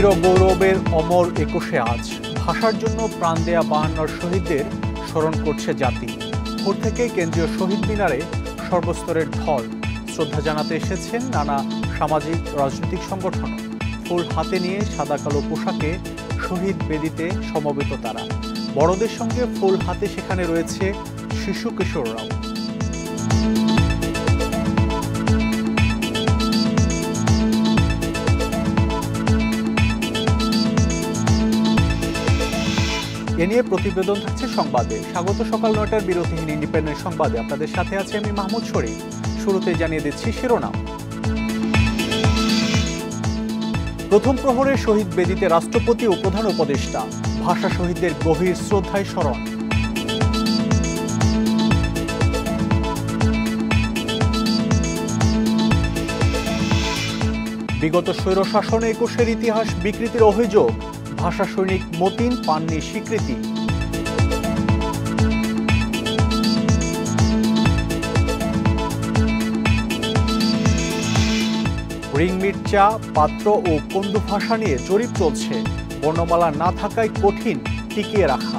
চিরগৌরবের অমর একুশে আজ ভাষার জন্য প্রাণ দেয়া 52 শহীদদের স্মরণ করছে জাতি। ভোর থেকেই কেন্দ্রীয় শহীদ মিনারে সর্বস্তরের ঢল। শ্রদ্ধা জানাতে এসেছেন নানা সামাজিক রাজনৈতিক সংগঠন। ফুল হাতে নিয়ে সাদা কালো পোশাকে শহীদ বেদিতে সমবেত তারা। বড়দের সঙ্গে ফুল হাতে সেখানে রয়েছে শিশু কিশোররাও। এ নিয়ে প্রতিবেদন থাকছে সংবাদে। স্বাগত সকাল ৯টার বিরতিহীন ইন্ডিপেন্ডেন্ট সংবাদে। আপনাদের সাথে আছে আমি মাহমুদ শরীফ। শুরুতে জানিয়ে দিচ্ছি শিরোনাম। প্রথম প্রহরে শহীদ বেদিতে রাষ্ট্রপতি ও প্রধান উপদেষ্টা। ভাষা শহীদদের গভীর শ্রদ্ধায় স্মরণ। বিগত স্বৈরশাসনে একুশের ইতিহাস বিকৃতির অভিযোগ। ভাষা সৈনিক মতিন পাননি স্বীকৃতি। রিং মির্চা পাত্র ও কন্দু ভাষা নিয়ে জরিপ চলছে। বর্ণমালা না থাকায় কঠিন টিকিয়ে রাখা।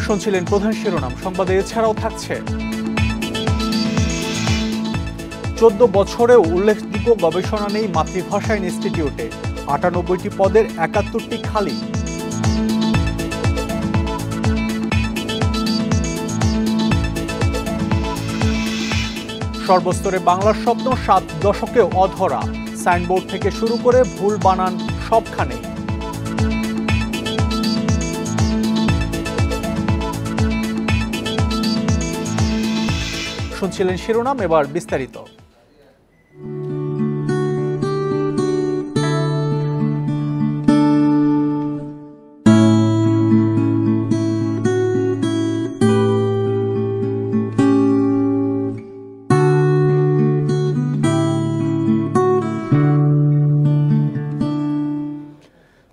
শুনছিলেন প্রধান শিরোনাম। সংবাদে এছাড়াও থাকছে 14 বছরেও উল্লেখযোগ্য গবেষণা নেই মাতৃভাষা ইনস্টিটিউটে। 98টি পদের 71টি খালি। সর্বস্তরে বাংলার স্বপ্ন 7 দশকে অধরা। সাইনবোর্ড থেকে শুরু করে ভুল বানান সবখানে। শুনছিলেন শিরোনাম, এবার বিস্তারিত।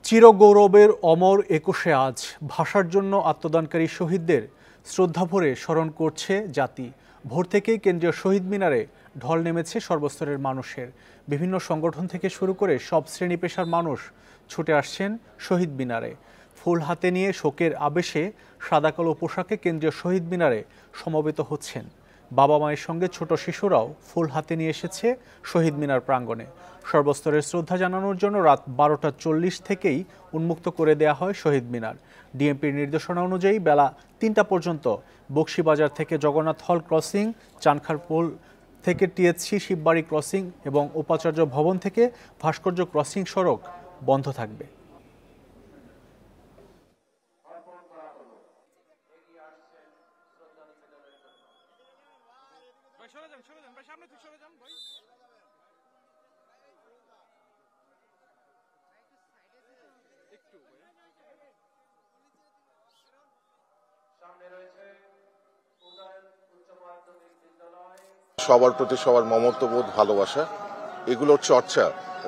চিরগৌরবের অমর একুশে আজ ভাষার জন্য আত্মদানকারী শহীদদের শ্রদ্ধাভরে স্মরণ করছে জাতি। ভোর থেকেই কেন্দ্রীয় শহীদ মিনারে ঢল নেমেছে সর্বস্তরের মানুষের। বিভিন্ন সংগঠন থেকে শুরু করে সব শ্রেণী পেশার মানুষ ছুটে আসছেন শহীদ মিনারে। ফুল হাতে নিয়ে শোকের আবেশে সাদা কালো পোশাকে কেন্দ্রীয় শহীদ মিনারে সমবেত হচ্ছেন। বাবা মায়ের সঙ্গে ছোট শিশুরাও ফুল হাতে নিয়ে এসেছে শহীদ মিনার প্রাঙ্গণে। সর্বস্তরের শ্রদ্ধা জানানোর জন্য রাত 12টা 40 থেকেই উন্মুক্ত করে দেয়া হয় শহীদ মিনার। ডিএমপির নির্দেশনা অনুযায়ী বেলা 3টা পর্যন্ত বক্সিবাজার থেকে জগন্নাথ হল ক্রসিং, চানখারপোল থেকে টিএসসি শিববাড়ি ক্রসিং এবং উপাচার্য ভবন থেকে ভাস্কর্য ক্রসিং সড়ক বন্ধ থাকবে। সবার প্রতি সবার মমত্ববোধ, ভালোবাসা, এগুলোর চর্চা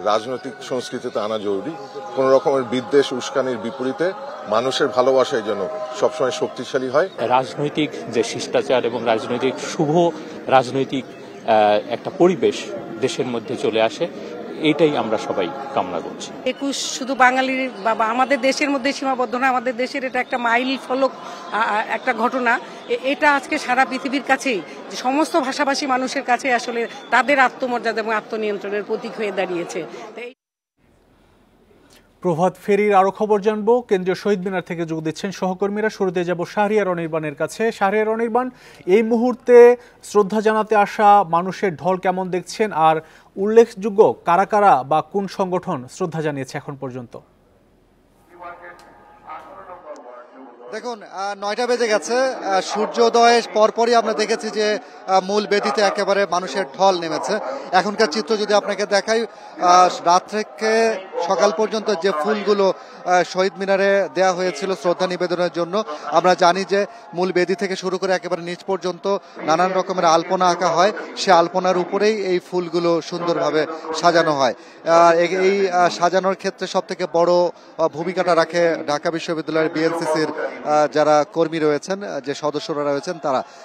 রাজনৈতিক সংস্কৃতিতে আনা জরুরি। কোন রকমের বিদ্বেষ উস্কানির বিপরীতে মানুষের ভালোবাসায় যেন সবসময় শক্তিশালী হয়। রাজনৈতিক যে শিষ্টাচার এবং রাজনৈতিক শুভ রাজনৈতিক একটা পরিবেশ দেশের মধ্যে চলে আসে, এইটাই আমরা সবাই কামনা করছি। 21 শুধু বাঙালির বা আমাদের দেশের মধ্যে সীমাবদ্ধ না, আমাদের দেশের এটা একটা মাইল ফলক একটা ঘটনা। এটা আজকে সারা পৃথিবীর কাছেই, সমস্ত ভাষাভাষী মানুষের কাছে আসলে তাদের আত্মমর্যাদা এবং আত্মনিয়ন্ত্রণের প্রতীক হয়ে দাঁড়িয়েছে। প্রভাত ফেরির আরো খবর জানবো। কেন্দ্রীয় শহীদ মিনার থেকে যোগ দিচ্ছেন সহকর্মীরা। শুরুতে যাব শাহরিয়ার অনির্বাণের কাছে। শাহরিয়ার অনির্বাণ, এই মুহূর্তে শ্রদ্ধা জানাতে আসা মানুষের ঢল কেমন দেখছেন, আর উল্লেখযোগ্য কারা কারা বা কোন সংগঠন শ্রদ্ধা জানিয়েছে এখন পর্যন্ত? দেখুন, 9টা বেজে গেছে। সূর্যোদয়ের পরপরই আমরা দেখেছি যে মূল বেদিতে একেবারে মানুষের ঢল নেমেছে। এখনকার চিত্র যদি আপনাকে দেখাই, রাত থেকে সকাল পর্যন্ত যে ফুলগুলো শহীদ মিনারে দেয়া হয়েছিল শ্রদ্ধা নিবেদনের জন্য, আমরা জানি যে মূল বেদি থেকে শুরু করে একেবারে নিচ পর্যন্ত নানান রকমের আলপনা আঁকা হয়। সে আলপনার উপরেই এই ফুলগুলো সুন্দরভাবে সাজানো হয়। এই সাজানোর ক্ষেত্রে সব থেকে বড় ভূমিকাটা রাখে ঢাকা বিশ্ববিদ্যালয়ের বিএনসিসির যারা কর্মী রয়েছেন, যে সদস্যরা রয়েছেন,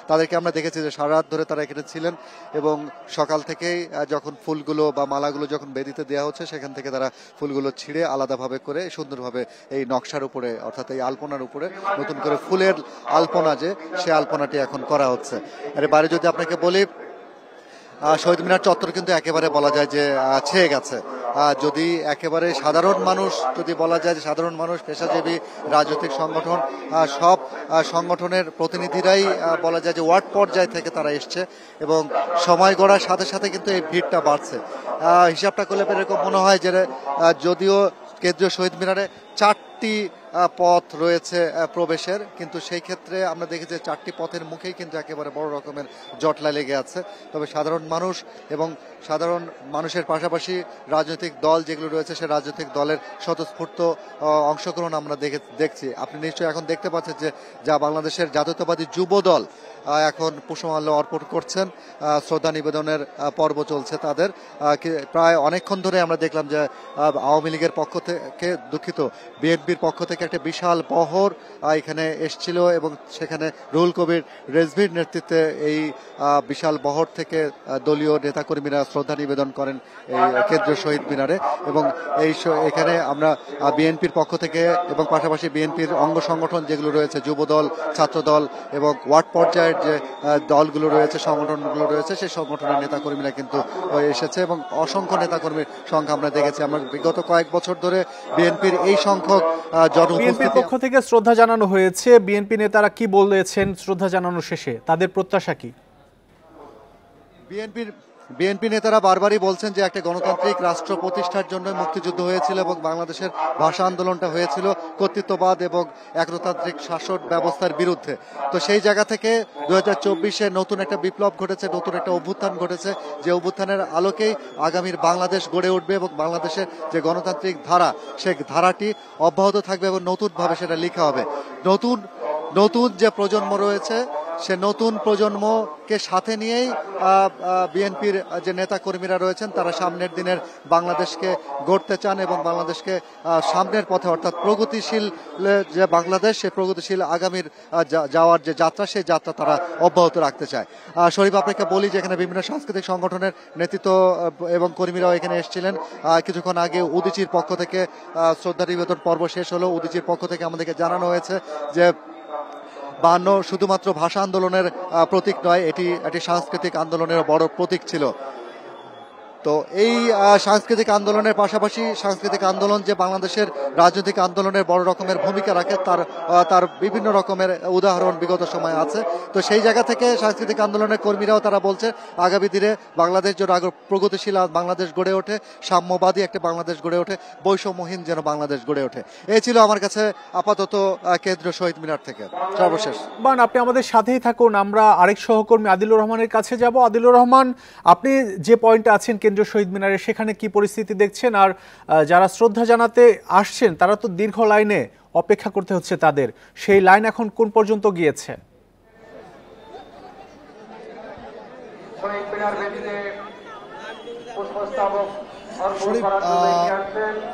তাদেরকে আমরা দেখেছি যে সারা রাত ধরে তারা এখানে ছিলেন এবং সকাল থেকেই যখন ফুলগুলো বা মালাগুলো যখন বেদিতে দেওয়া হচ্ছে সেখান থেকে তারা ফুলগুলো ছিঁড়ে আলাদাভাবে করে সুন্দরভাবে এই নকশার উপরে অর্থাৎ এই আলপনার উপরে নতুন করে ফুলের আলপনা যে সে আলপনাটি এখন করা হচ্ছে। এর বাইরে যদি আপনাকে বলি, শহীদ মিনার চত্বর কিন্তু একেবারে বলা যায় যে ছেয়ে গেছে। যদি একেবারে সাধারণ মানুষ যদি বলা যায় যে সাধারণ মানুষ, পেশাজীবী, রাজনৈতিক সংগঠন, সব সংগঠনের প্রতিনিধিরাই বলা যায় যে ওয়ার্ড পর্যায় থেকে তারা এসছে এবং সময় গড়ার সাথে সাথে কিন্তু এই ভিড়টা বাড়ছে। হিসাবটা করলে এরকম মনে হয় যে যদিও কেন্দ্রীয় শহীদ মিনারে 4টি পথ রয়েছে প্রবেশের, কিন্তু সেই ক্ষেত্রে আমরা দেখি যে 4টি পথের মুখেই কিন্তু একেবারে বড় রকমের জটলা লেগে আছে। তবে সাধারণ মানুষ এবং সাধারণ মানুষের পাশাপাশি রাজনৈতিক দল যেগুলো রয়েছে সে রাজনৈতিক দলের স্বতঃস্ফূর্ত অংশগ্রহণ আমরা দেখছি। আপনি নিশ্চয়ই এখন দেখতে পাচ্ছেন যে যা বাংলাদেশের জাতীয়তাবাদী যুব দল এখন পুষ্পমাল্য অর্পণ করছেন, শ্রদ্ধা নিবেদনের পর্ব চলছে তাদের। প্রায় অনেকক্ষণ ধরে আমরা দেখলাম যে আওয়ামী লীগের পক্ষ থেকে, দুঃখিত, বিএনপির পক্ষ থেকে একটা বিশাল বহর এখানে এসছিল এবং সেখানে রুহুল কবির রেজভির নেতৃত্বে এই বিশাল বহর থেকে দলীয় নেতাকর্মীরা শ্রদ্ধা নিবেদন করেন এই কেন্দ্রীয় শহীদ মিনারে। এবং এখানে আমরা বিএনপির পক্ষ থেকে এবং পাশাপাশি বিএনপির অঙ্গ সংগঠন যেগুলো রয়েছে, যুবদল, ছাত্রদল এবং ওয়ার্ড পর্যায়ের যে দলগুলো রয়েছে, সংগঠনগুলো রয়েছে, সেই সংগঠনের নেতাকর্মীরা কিন্তু এসেছে এবং অসংখ্য নেতাকর্মীর সংখ্যা আমরা দেখেছি। আমরা বিগত কয়েক বছর ধরে বিএনপির এই সংখ্যক বিএনপির পক্ষ থেকে শ্রদ্ধা জানানো হয়েছে। বিএনপি নেতারা কি বলেছেন শ্রদ্ধা জানানো শেষে, তাদের প্রত্যাশা কি? বিএনপি নেতারা বারবারই বলছেন যে একটা গণতান্ত্রিক রাষ্ট্র প্রতিষ্ঠার জন্য মুক্তিযুদ্ধ হয়েছিল এবং বাংলাদেশের ভাষা আন্দোলনটা হয়েছিল কর্তৃত্ববাদ এবং একতান্ত্রিক শাসন ব্যবস্থার বিরুদ্ধে। তো সেই জায়গা থেকে 2024-এ নতুন একটা বিপ্লব ঘটেছে, নতুন একটা অভ্যুত্থান ঘটেছে, যে অভ্যুত্থানের আলোকেই আগামীর বাংলাদেশ গড়ে উঠবে এবং বাংলাদেশের যে গণতান্ত্রিক ধারা, সেই ধারাটি অব্যাহত থাকবে এবং নতুনভাবে সেটা লেখা হবে। নতুন যে প্রজন্ম রয়েছে সে নতুন প্রজন্মকে সাথে নিয়েই বিএনপির যে নেতা কর্মীরা রয়েছেন তারা সামনের দিনের বাংলাদেশকে গড়তে চান এবং বাংলাদেশকে সামনের পথে অর্থাৎ প্রগতিশীল যে বাংলাদেশ, সে প্রগতিশীল আগামীর যাওয়ার যে যাত্রা, সেই যাত্রা তারা অব্যাহত রাখতে চায়। শরীফ, আপনাকে বলি যে এখানে বিভিন্ন সাংস্কৃতিক সংগঠনের নেতৃত্ব এবং কর্মীরাও এখানে এসেছিলেন। কিছুক্ষণ আগে উদীচীর পক্ষ থেকে শ্রদ্ধা নিবেদন পর্ব শেষ হলো। উদীচীর পক্ষ থেকে আমাদেরকে জানানো হয়েছে যে 52 শুধুমাত্র ভাষা আন্দোলনের প্রতীক নয়, এটি একটি সাংস্কৃতিক আন্দোলনের বড় প্রতীক ছিল। তো এই সাংস্কৃতিক আন্দোলনের পাশাপাশি সাংস্কৃতিক আন্দোলন যে বাংলাদেশের রাজনৈতিক আন্দোলনের বড় রকমের ভূমিকা রাখে তার বিভিন্ন রকমের উদাহরণ বিগত সময় আছে। তো সেই জায়গা থেকে সাংস্কৃতিক আন্দোলনের কর্মীরাও তারা বলছে আগামী দিনে বাংলাদেশ যেন প্রগতিশীল বাংলাদেশ গড়ে ওঠে, সাম্যবাদী একটা বাংলাদেশ গড়ে ওঠে, বৈষম্যহীন যেন বাংলাদেশ গড়ে ওঠে। এই ছিল আমার কাছে আপাতত কেন্দ্রীয় শহীদ মিনার থেকে সর্বশেষ। আপনি আমাদের সাথেই থাকুন, আমরা আরেক সহকর্মী আদিলুর রহমানের কাছে যাব। আদিলুর রহমান, আপনি যে পয়েন্টে আছেন কেন্দ্রীয় শহীদ মিনারে, সেখানে কি পরিস্থিতি দেখছেন? আর যারা শ্রদ্ধা জানাতে আসছেন তারা তো দীর্ঘ লাইনে অপেক্ষা করতে হচ্ছে তাদের, সেই লাইন এখন কোন পর্যন্ত গিয়েছে?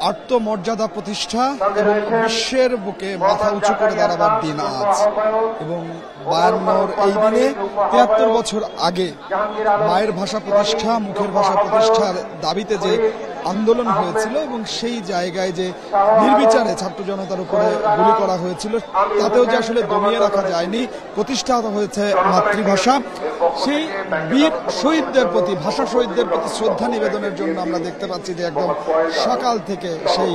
আত্মমর্যাদা প্রতিষ্ঠা এবং বিশ্বের বুকে মাথা উঁচু করে দাঁড়াবার দিন আজ। এবং 52 এই দিনে 73 বছর আগে মায়ের ভাষা প্রতিষ্ঠা, মুখের ভাষা প্রতিষ্ঠার দাবিতে যে আন্দোলন হয়েছিল এবং সেই জায়গায় যে নির্বিচারে ছাত্র জনতার উপরে গুলি করা হয়েছিল, তাতেও যে আসলে দমিয়ে রাখা যায়নি, প্রতিষ্ঠা হয়েছে মাতৃভাষা। সেই বীর শহীদদের প্রতি, ভাষা শহীদদের প্রতি শ্রদ্ধা নিবেদনের জন্য আমরা দেখতে পাচ্ছি যে একদম সকাল থেকে সেই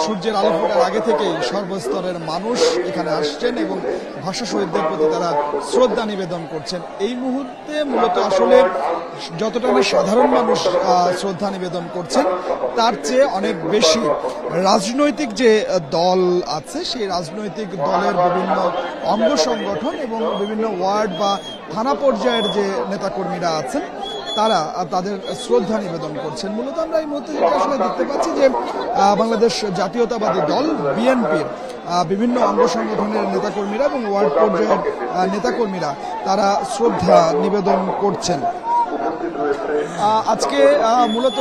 সূর্যের আলো ফোটার আগে থেকেই সর্বস্তরের মানুষ এখানে আসছেন এবং ভাষা শহীদদের প্রতি তারা শ্রদ্ধা নিবেদন করছেন। এই মুহূর্তে মূলত আসলে যতটা না সাধারণ মানুষ শ্রদ্ধা নিবেদন করছেন, তার চেয়ে অনেক বেশি রাজনৈতিক যে দল আছে সেই রাজনৈতিক দলের বিভিন্ন অঙ্গ সংগঠন এবং বিভিন্ন ওয়ার্ড বা থানা পর্যায়ের যে নেতাকর্মীরা আছেন তারা তাদের শ্রদ্ধা নিবেদন করছেন। মূলত আমরা এই মুহূর্তে যেটা আসলে দেখতে পাচ্ছি যে বাংলাদেশ জাতীয়তাবাদী দল বিএনপির বিভিন্ন অঙ্গ সংগঠনের নেতাকর্মীরা এবং ওয়ার্ড পর্যায়ের নেতাকর্মীরা তারা শ্রদ্ধা নিবেদন করছেন। আজকে মূলত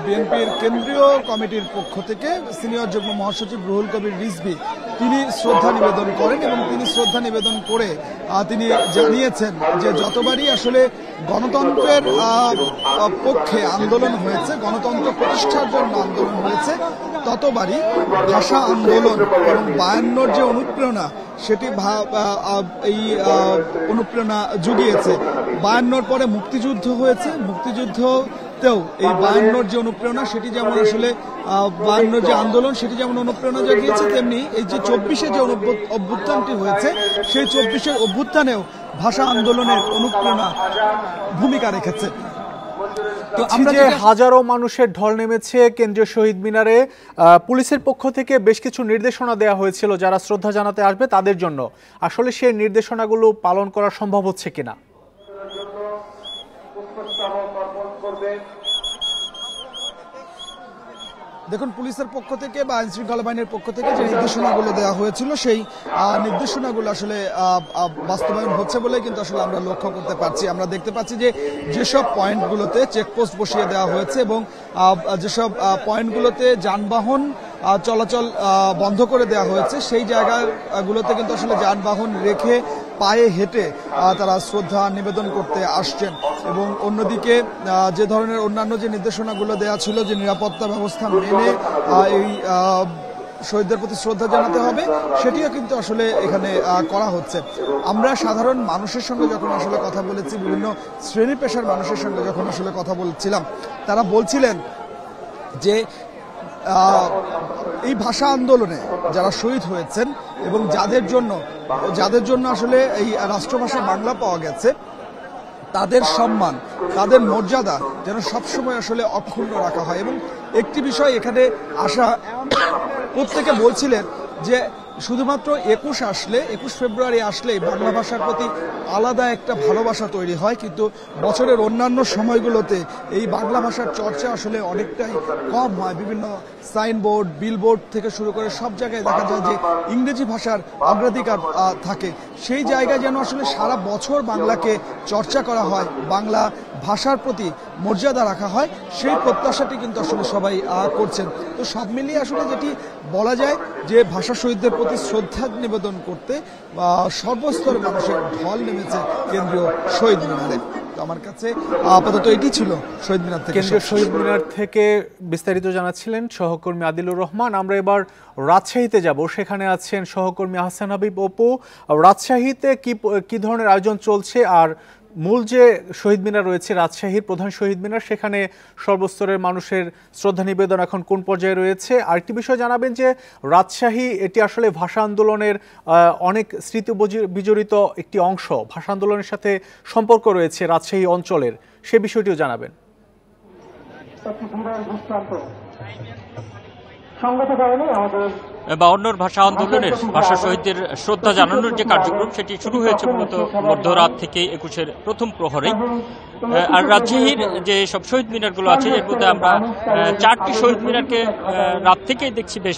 বিএনপির কেন্দ্রীয় কমিটির পক্ষ থেকে সিনিয়র যুগ্ম মহাসচিব রুহুল কবির রিজভী তিনি শ্রদ্ধা নিবেদন করেন এবং তিনি শ্রদ্ধা নিবেদন করে তিনি জানিয়েছেন যে যতবারই আসলে গণতন্ত্রের পক্ষে আন্দোলন হয়েছে, গণতন্ত্র প্রতিষ্ঠার জন্য আন্দোলন হয়েছে, ততবারই ভাষা আন্দোলন এবং 52-র যে অনুপ্রেরণা সেটি এই অনুপ্রেরণা জুগিয়েছে। 52-র পরে মুক্তিযুদ্ধ হয়েছে, মুক্তিযুদ্ধতেও এই 52-র যে অনুপ্রেরণা সেটি যেমন আসলে 52-র যে আন্দোলন সেটি যেমন অনুপ্রেরণা জুগিয়েছে, তেমনি এই যে 24-এ যে অভ্যুত্থানটি হয়েছে সেই 24-এর অভ্যুত্থানেও ভাষা আন্দোলনের অনুপ্রেরণা ভূমিকা রেখেছে। তো আমরা যে হাজারো মানুষের ঢল নেমেছে কেন্দ্রীয় শহীদ মিনারে, পুলিশের পক্ষ থেকে বেশ কিছু নির্দেশনা দেওয়া হয়েছিল যারা শ্রদ্ধা জানাতে আসবে তাদের জন্য, আসলে সেই নির্দেশনাগুলো পালন করা সম্ভব হচ্ছে কিনা? দেখুন, পুলিশের পক্ষ থেকে বা আইন শৃঙ্খলা বাহিনীর পক্ষ থেকে যে নির্দেশনাগুলো দেওয়া হয়েছিল সেই নির্দেশনাগুলো আসলে বাস্তবায়ন হচ্ছে বলে কিন্তু আসলে আমরা লক্ষ্য করতে পারছি। আমরা দেখতে পাচ্ছি যে যেসব পয়েন্টগুলোতে চেকপোস্ট বসিয়ে দেওয়া হয়েছে এবং যেসব পয়েন্টগুলোতে যানবাহন চলাচল বন্ধ করে দেওয়া হয়েছে সেই জায়গাগুলোতে কিন্তু আসলে যানবাহন রেখে পায়ে হেঁটে তারা শ্রদ্ধা নিবেদন করতে আসছেন। এবং অন্যদিকে যে ধরনের অন্যান্য যে নির্দেশনাগুলো দেওয়া ছিল যে নিরাপত্তা ব্যবস্থা মেনে এই শহীদদের প্রতি শ্রদ্ধা জানাতে হবে, সেটিও কিন্তু আসলে এখানে করা হচ্ছে। আমরা সাধারণ মানুষের সঙ্গে যখন আসলে কথা বলেছি, বিভিন্ন শ্রেণী পেশার মানুষের সঙ্গে যখন আসলে কথা বলছিলাম, তারা বলছিলেন যে এই ভাষা আন্দোলনে যারা শহীদ হয়েছেন এবং যাদের জন্য আসলে এই রাষ্ট্রভাষা বাংলা পাওয়া গেছে, তাদের সম্মান, তাদের মর্যাদা যেন সবসময় আসলে অক্ষুণ্ণ রাখা হয়। এবং একটি বিষয় এখানে আসা প্রত্যেকে বলছিলেন যে শুধুমাত্র 21 ফেব্রুয়ারি আসলেই বাংলা ভাষার প্রতি আলাদা একটা ভালোবাসা তৈরি হয়, কিন্তু বছরের অন্যান্য সময়গুলোতে এই বাংলা ভাষার চর্চা আসলে অনেকটাই কম হয়। বিভিন্ন সাইনবোর্ড, বিলবোর্ড থেকে শুরু করে সব জায়গায় দেখা যায় যে ইংরেজি ভাষার অগ্রাধিকার থাকে। সেই জায়গায় যেন আসলে সারা বছর বাংলাকে চর্চা করা হয়, বাংলা ভাষার প্রতি মর্যাদা রাখা হয়, সেই প্রত্যাশাটি কিন্তু আসলে সবাই করছেন। তো সব মিলিয়ে আসলে যেটি বলা যায় যে ভাষা শহীদদের প্রতি শ্রদ্ধা নিবেদন করতে সর্বস্তরের মানুষের ঢল নেমেছে কেন্দ্রীয় শহীদ মিনারে। আমার কাছে আপাতত এটি ছিল শহীদ মিনার থেকে। কেন্দ্রীয় শহীদ মিনার থেকে বিস্তারিত জানাচ্ছিলেন সহকর্মী আদিলুর রহমান। আমরা এবার রাজশাহীতে যাব, সেখানে আছেন সহকর্মী আহসান হাবিব অপু। রাজশাহীতে কি ধরনের আয়োজন চলছে, আর মূল যে শহীদ মিনার রয়েছে রাজশাহীর প্রধান শহীদ মিনার, সেখানে সর্বস্তরের মানুষের শ্রদ্ধা নিবেদন এখন কোন পর্যায়ে রয়েছে? আরেকটি বিষয় জানাবেন যে রাজশাহী এটি আসলে ভাষা আন্দোলনের অনেক স্মৃতি বিজড়িত একটি অংশ, ভাষা আন্দোলনের সাথে সম্পর্ক রয়েছে রাজশাহী অঞ্চলের, সে বিষয়টিও জানাবেন। বায়ান্নর ভাষা আন্দোলনের ভাষা শহীদদের শ্রদ্ধা জানানোর যে কার্যক্রম সেটি শুরু হয়েছে মূলত মধ্যরাত থেকে 21-এর প্রথম প্রহরে। আর রাজশাহীর যে সব শহীদ মিনারগুলো আছে এর মধ্যে আমরা 4টি শহীদ মিনারকে রাত থেকেই দেখছি বেশ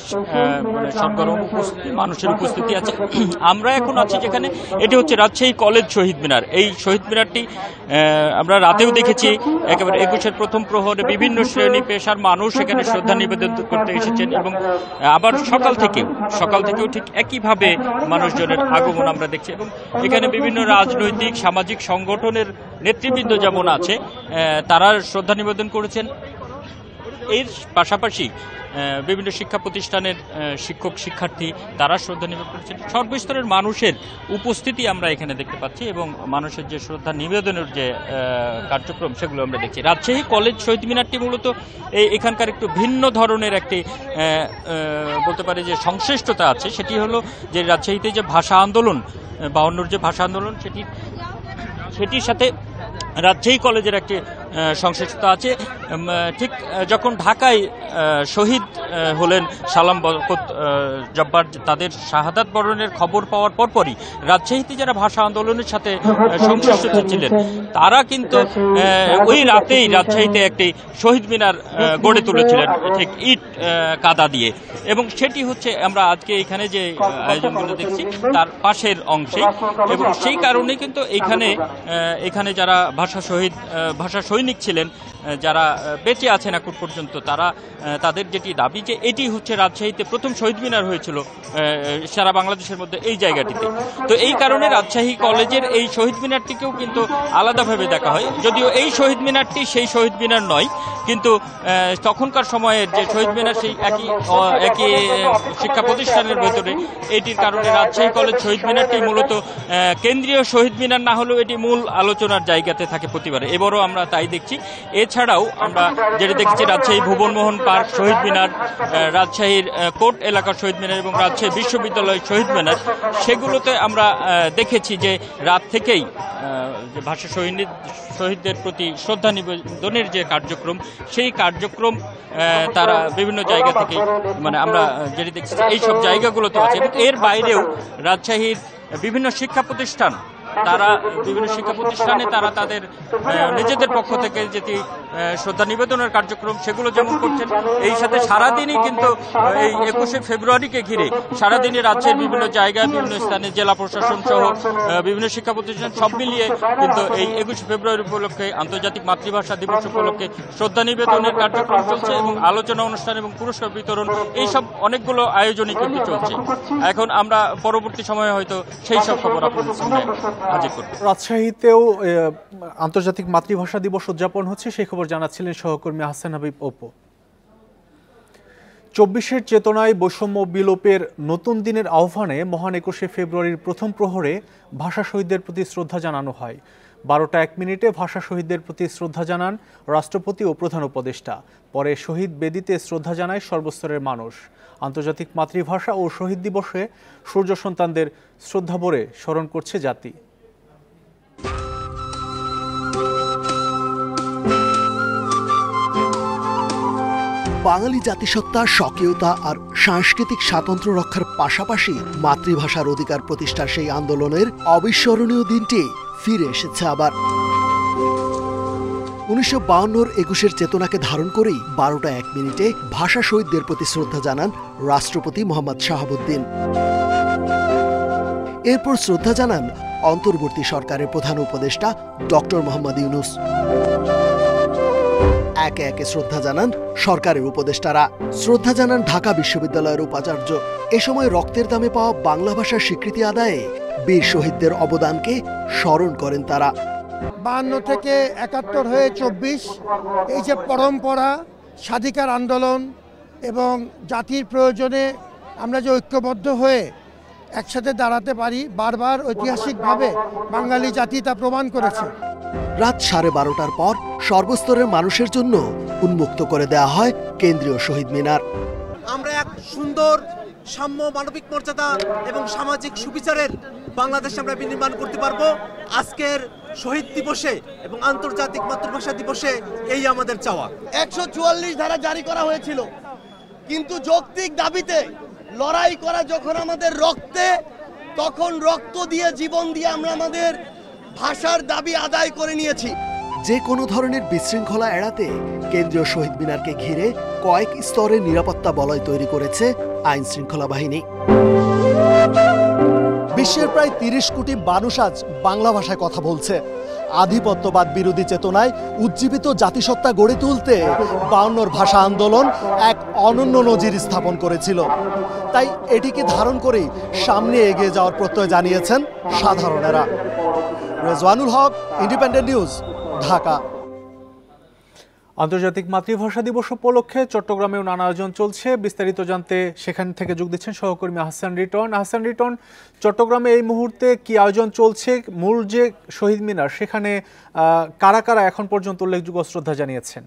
সরগরম উপস্থিতি, মানুষের উপস্থিতি আছে। আমরা এখন আছি যেখানে, এটি হচ্ছে রাজশাহী কলেজ শহীদ মিনার। এই শহীদ মিনারটি আমরা রাতেও দেখেছি, একেবারে 21-এর প্রথম প্রহরে বিভিন্ন শ্রেণী পেশার মানুষ এখানে শ্রদ্ধা নিবেদন করতে এসেছেন এবং আবার সকাল থেকেও ঠিক একইভাবে মানুষজনের আগমন আমরা দেখছি। এবং এখানে বিভিন্ন রাজনৈতিক সামাজিক সংগঠনের নেতৃবৃন্দ যেমন আছে তারা শ্রদ্ধা নিবেদন করেছেন। এর পাশাপাশি বিভিন্ন শিক্ষা প্রতিষ্ঠানের শিক্ষক শিক্ষার্থী তারা শ্রদ্ধা নিবেদন করেছেন। সর্বস্তরের মানুষের উপস্থিতি আমরা এখানে দেখতে পাচ্ছি এবং মানুষের যে শ্রদ্ধা নিবেদনের যে কার্যক্রম সেগুলো আমরা দেখছি। রাজশাহী কলেজ শহীদ মিনারটি মূলত এখানকার একটু ভিন্ন ধরনের একটি বলতে পারি যে সংশ্লিষ্টতা আছে। সেটি হলো যে রাজশাহীতে যে ভাষা আন্দোলন, 52-র যে ভাষা আন্দোলন সেটির সাথে রাজশাহী কলেজের একটি সংশ্লিষ্টতা আছে। ঠিক যখন ঢাকায় শহীদ হলেন সালাম বরকত জব্বার, তাদের শাহাদাত বরণের খবর পাওয়ার পরপরই রাজশাহীতে যারা ভাষা আন্দোলনের সাথে সংশ্লিষ্ট ছিলেন তারা কিন্তু ওই রাতেই রাজশাহীতে একটি শহীদ মিনার গড়ে তুলেছিলেন, ঠিক ইট কাদা দিয়ে। এবং সেটি হচ্ছে আমরা আজকে এখানে যে আয়োজনগুলো দেখছি তার পাশের অংশে। এবং সেই কারণে কিন্তু এখানে যারা ভাষা সৈনিক ছিলেন, যারা বেঁচে আছেন এখন পর্যন্ত, তাদের যেটি দাবি যে এটি হচ্ছে রাজশাহীতে প্রথম শহীদ মিনার হয়েছিল সারা বাংলাদেশের মধ্যে এই জায়গাটিতে। তো এই কারণে রাজশাহী কলেজের এই শহীদ মিনারটিকেও কিন্তু আলাদাভাবে দেখা হয়, যদিও এই শহীদ মিনারটি সেই শহীদ মিনার নয়, কিন্তু তখনকার সময়ের যে শহীদ মিনার সেই একই শিক্ষা প্রতিষ্ঠানের ভেতরে এটির কারণে রাজশাহী কলেজ শহীদ মিনারটি মূলত কেন্দ্রীয় শহীদ মিনার না হলেও এটি মূল আলোচনার জায়গাতে থাকে প্রতিবারে। এবারও আমরা তাই দেখছি। এছাড়াও আমরা যেটা দেখছি রাজশাহী ভুবনমোহন পার্ক শহীদ মিনার, রাজশাহীর কোর্ট এলাকার শহীদ মিনার এবং রাজশাহী বিশ্ববিদ্যালয় শহীদ মিনার, সেগুলোতে আমরা দেখেছি যে রাত থেকেই ভাষা শহীদদের প্রতি শ্রদ্ধা নিবেদনের যে কার্যক্রম, সেই কার্যক্রম তারা বিভিন্ন জায়গা থেকে আমরা যেটি দেখছি এইসব জায়গাগুলোতে আছে। এবং এর বাইরেও রাজশাহীর বিভিন্ন শিক্ষা প্রতিষ্ঠানে তারা তাদের নিজেদের পক্ষ থেকে যেটি শ্রদ্ধা নিবেদনের কার্যক্রম সেগুলো যেমন করছেন, এই সাথে সারাদিনই কিন্তু এই 21শে ফেব্রুয়ারিকে ঘিরে সারাদিনই রাজ্যের বিভিন্ন জায়গায় বিভিন্ন স্থানে জেলা প্রশাসন সহ বিভিন্ন শিক্ষা প্রতিষ্ঠান সব মিলিয়ে কিন্তু এই 21শে ফেব্রুয়ারি উপলক্ষে আন্তর্জাতিক মাতৃভাষা দিবস উপলক্ষে শ্রদ্ধা নিবেদনের কার্যক্রম চলছে এবং আলোচনা অনুষ্ঠান এবং পুরস্কার বিতরণ, এইসব অনেকগুলো আয়োজনই কিন্তু চলছে। এখন আমরা পরবর্তী সময়ে হয়তো সেই সব খবর আপনাদের সামনে হাজির করব। রাজশাহীতেও আন্তর্জাতিক মাতৃভাষা দিবস উদযাপন হচ্ছে, সেই খবর জানাচ্ছিলেন সহকর্মী হাসান হাবিব অপু। 24-এর চেতনায় বৈষম্য বিলোপের নতুন দিনের আহ্বানে মহান 21শে ফেব্রুয়ারির প্রথম প্রহরে ভাষা শহীদদের প্রতি শ্রদ্ধা জানানো হয়। 12:01 ভাষা শহীদদের প্রতি শ্রদ্ধা জানান রাষ্ট্রপতি ও প্রধান উপদেষ্টা। পরে শহীদ বেদিতে শ্রদ্ধা জানায় সর্বস্তরের মানুষ। আন্তর্জাতিক মাতৃভাষা ও শহীদ দিবসে সূর্য সন্তানদের শ্রদ্ধাভরে স্মরণ করছে জাতি। বাঙালি জাতিসত্তার স্বকীয়তা আর সাংস্কৃতিক স্বাতন্ত্র্য রক্ষার পাশাপাশি মাতৃভাষার অধিকার প্রতিষ্ঠার সেই আন্দোলনের অবিস্মরণীয় দিনটি ফিরে এসেছে আবার। 1952-র 21-এর চেতনাকে ধারণ করেই 12:01 ভাষা শহীদদের প্রতি শ্রদ্ধা জানান রাষ্ট্রপতি মোহাম্মদ শাহাবুদ্দিন। এরপর শ্রদ্ধা জানান অন্তর্বর্তী সরকারের প্রধান উপদেষ্টা ডক্টর মোহাম্মদ ইউনূস। একে একে শ্রদ্ধা জানান সরকারের উপদেষ্টারা। শ্রদ্ধা জানান ঢাকা বিশ্ববিদ্যালয়ের উপাচার্য। এ সময় রক্তের দামে পাওয়া বাংলা ভাষার স্বীকৃতি আদায়ে বীর শহীদদের অবদানকে স্মরণ করেন তারা। 52 থেকে 71 হয়ে 24, এই যে পরম্পরা, স্বাধিকার আন্দোলন এবং জাতির প্রয়োজনে আমরা যে ঐক্যবদ্ধ হয়ে একসাথে দাঁড়াতে পারি, বারবার ঐতিহাসিকভাবে বাঙালি জাতি তা প্রমাণ করেছে। রাত 12:30টার পর সর্বস্তরের মানুষের জন্য উন্মুক্ত করে দেওয়া হয় কেন্দ্রীয় শহীদ মিনার। আমরা এক সুন্দর সাম্য, মানবিক মর্যাদা এবং সামাজিক সুবিচারের বাংলাদেশ আমরা বিনির্মাণ করতে পারবো আজকের শহীদ দিবসে এবং আন্তর্জাতিক মাতৃভাষা দিবসে। এই আমাদের চাওয়া। 144 ধারা জারি করা হয়েছিল, কিন্তু যৌক্তিক দাবিতে লড়াই করা যখন আমাদের রক্তে, তখন রক্ত দিয়ে, জীবন দিয়ে আমরা আমাদের ভাষার দাবি আদায় করে নিয়েছি। যে কোনো ধরনের বিশৃঙ্খলা এড়াতে কেন্দ্রীয় শহীদ মিনারকে ঘিরে কয়েক স্তরের নিরাপত্তা বলয় তৈরি করেছে আইন শৃঙ্খলা বাহিনী। বিশ্বের প্রায় 30 কোটি মানুষ আজ বাংলা ভাষায় কথা বলছে। আধিপত্যবাদ বিরোধী চেতনায় উজ্জীবিত জাতিসত্তা গড়ে তুলতে 52-র ভাষা আন্দোলন এক অনন্য নজির স্থাপন করেছিল। তাই এটিকে ধারণ করেই সামনে এগিয়ে যাওয়ার প্রত্যয় জানিয়েছেন সাধারণেরা। রেজওয়ানুল হক, ইন্ডিপেন্ডেন্ট নিউজ, ঢাকা। আন্তর্জাতিক মাতৃভাষা দিবস উপলক্ষে চট্টগ্রামেও নানা আয়োজন চলছে। বিস্তারিত জানতে সেখান থেকে যোগ দিচ্ছেন সহকর্মী হাসান রিটন। চট্টগ্রামে এই মুহূর্তে কি আয়োজন চলছে? মূল যে শহীদ মিনার, সেখানে কারা কারা এখন পর্যন্ত উল্লেখযোগ্য শ্রদ্ধা জানিয়েছেন?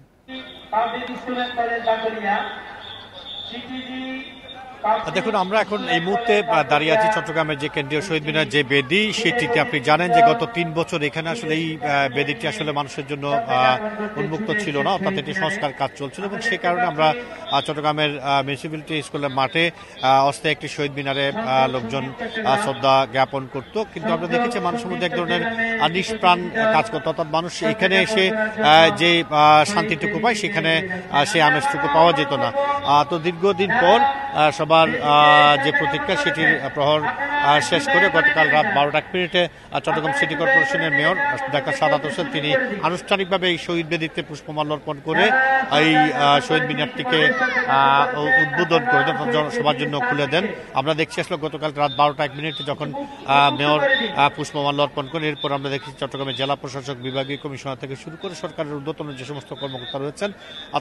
দেখুন, আমরা এখন এই মুহূর্তে দাঁড়িয়ে আছি চট্টগ্রামের যে কেন্দ্রীয় শহীদ মিনার যে বেদি, সেটিতে আপনি জানেন যে গত 3 বছর এখানে আসলে এই বেদিটি আসলে মানুষের জন্য উন্মুক্ত ছিল না, অর্থাৎ এটি সংস্কার কাজ চলছিল এবং সে কারণে আমরা চট্টগ্রামের মিউনিসিপ্যালিটি স্কুলের মাঠে অস্থায়ী একটি শহীদ মিনারে লোকজন শ্রদ্ধা জ্ঞাপন করত। কিন্তু আমরা দেখেছি মানুষের মধ্যে এক ধরনের নিষ্প্রাণ কাজ করতো, অর্থাৎ মানুষ এখানে এসে যে শান্তিটুকু পায় সেখানে সেই আমেজটুকু পাওয়া যেত না। তো দীর্ঘদিন পর সবার যে প্রতীক্ষা সেটির প্রহর শেষ করে গতকাল রাত 12:01 চট্টগ্রাম সিটি কর্পোরেশনের মেয়র ডাক্তার সাদাত হোসেন তিনি আনুষ্ঠানিকভাবে এই শহীদ বেদিতে পুষ্পমাল্য অর্পণ করে এই শহীদ মিনারটিকে উদ্বোধন করে দেন, সবার জন্য খুলে দেন। আমরা দেখছি আসলে গতকাল রাত 12:01 যখন মেয়র পুষ্পমাল্য অর্পণ করেন, এরপর আমরা দেখছি চট্টগ্রামের জেলা প্রশাসক, বিভাগীয় কমিশনার থেকে শুরু করে সরকারের ঊর্ধ্বতন যে সমস্ত কর্মকর্তা রয়েছেন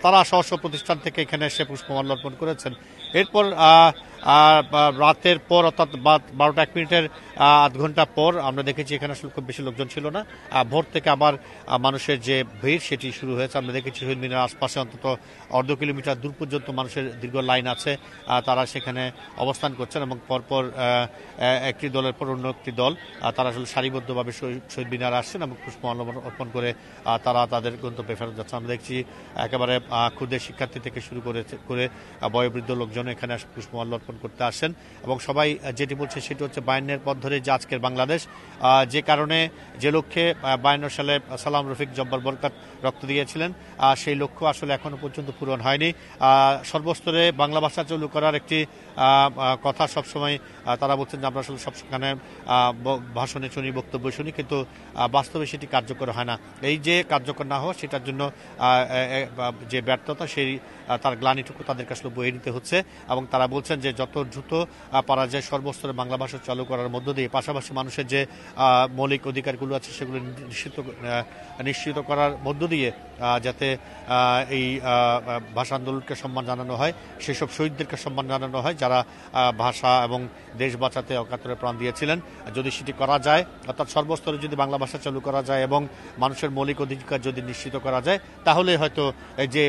তারা স্ব স্ব প্রতিষ্ঠান থেকে এখানে এসে পুষ্পমাল্য অর্পণ করেছেন। এরপর রাতের পর অর্থাৎ 12:01 আধ ঘন্টা পর আমরা দেখেছি এখানে আসলে খুব বেশি লোকজন ছিল না। ভোর থেকে আবার মানুষের যে ভিড় সেটি শুরু হয়েছে। আমরা দেখেছি শহীদ মিনার আশপাশে অন্তত অর্ধ কিলোমিটার দূর পর্যন্ত মানুষের দীর্ঘ লাইন আছে, তারা সেখানে অবস্থান করছেন এবং পরপর একটি দলের পর অন্য একটি দল তারা আসলে সারিবদ্ধভাবে শহীদ মিনারে আসছেন এবং পুষ্পমাল্য অর্পণ করে তারা তাদের গন্তব্যে ফেরত যাচ্ছেন। আমরা দেখছি একেবারে ক্ষুদে শিক্ষার্থী থেকে শুরু করে বয়োবৃদ্ধ লোকজন এখানে পুষ্পমাল্য অর্পণ করতে আসেন এবং সবাই যেটি বলছে সেটি হচ্ছে 52-এর পথ ধরে যে আজকের বাংলাদেশ, যে কারণে যে লক্ষ্যে 52 সালে সালাম রফিক জব্বার বরকাত রক্ত দিয়েছিলেন সেই লক্ষ্য আসলে এখনো পর্যন্ত পূরণ হয়নি। সর্বস্তরে বাংলা ভাষা চালু করার একটি কথা সবসময় তারা বলছেন যে আমরা আসলে সবখানে ভাষণে শুনি, বক্তব্য শুনি, কিন্তু বাস্তবে সেটি কার্যকর হয় না। এই যে কার্যকর না হওয়া সেটার জন্য যে ব্যর্থতা সেই তার গ্লানিটুকু তাদেরকে আসলে বয়ে নিতে হচ্ছে এবং তারা বলছেন যে যত দ্রুত পারা যায় সর্বস্তরে বাংলা ভাষা চালু করার মধ্য দিয়ে পাশাপাশি মানুষের যে মৌলিক অধিকারগুলো আছে সেগুলো নিশ্চিত করার মধ্য দিয়ে যাতে এই ভাষা আন্দোলনকে সম্মান জানানো হয়, সেসব শহীদদেরকে সম্মান জানানো হয় যারা ভাষা এবং দেশ বাঁচাতে অকাতরে প্রাণ দিয়েছিলেন। যদি সেটি করা যায়, অর্থাৎ সর্বস্তরে যদি বাংলা ভাষা চালু করা যায় এবং মানুষের মৌলিক অধিকার যদি নিশ্চিত করা যায়, তাহলে হয়তো যে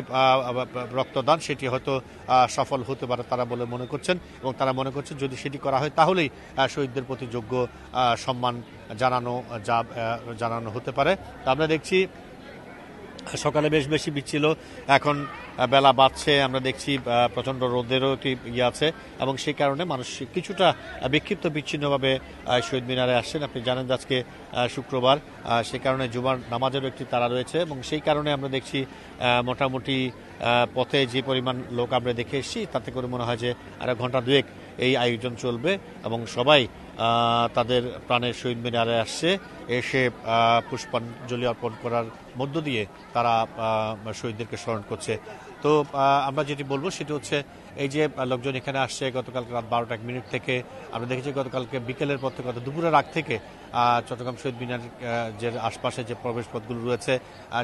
রক্তদান সেটি হয়তো সফল হতে পারে তারা বলে মনে করছেন এবং তারা মনে করছেন যদি সেটি করা হয় তাহলেই শহীদদের প্রতি যোগ্য সম্মান জানানো হতে পারে। আমরা দেখছি সকালে বেশ বেশি ভিড় ছিল, এখন বেলা বাড়ছে, আমরা দেখছি প্রচণ্ড রোদেরও একটি ইয়ে আছে এবং সেই কারণে মানুষ কিছুটা বিক্ষিপ্ত বিচ্ছিন্নভাবে শহীদ মিনারে আসছেন। আপনি জানেন যে আজকে শুক্রবার, সেই কারণে জুমার নামাজেরও একটি তাড়া রয়েছে এবং সেই কারণে আমরা দেখছি মোটামুটি পথে যে পরিমাণ লোক আমরা দেখে এসেছি তাতে করে মনে হয় যে আরো ঘন্টা দুয়েক এই আয়োজন চলবে এবং সবাই তাদের প্রাণের শহীদ মিনারে আসছে, এসে পুষ্পাঞ্জলি অর্পণ করার মধ্য দিয়ে তারা শহীদদেরকে স্মরণ করছে। তো আমরা যেটি বলবো সেটি হচ্ছে এই যে লোকজন এখানে আসছে গতকাল রাত 12:01 থেকে, আমরা দেখেছি গতকালকে বিকেলের পর থেকে দুপুরের আগ থেকে চট্টগ্রাম শহীদ মিনার যে আশপাশে যে প্রবেশ পথগুলো রয়েছে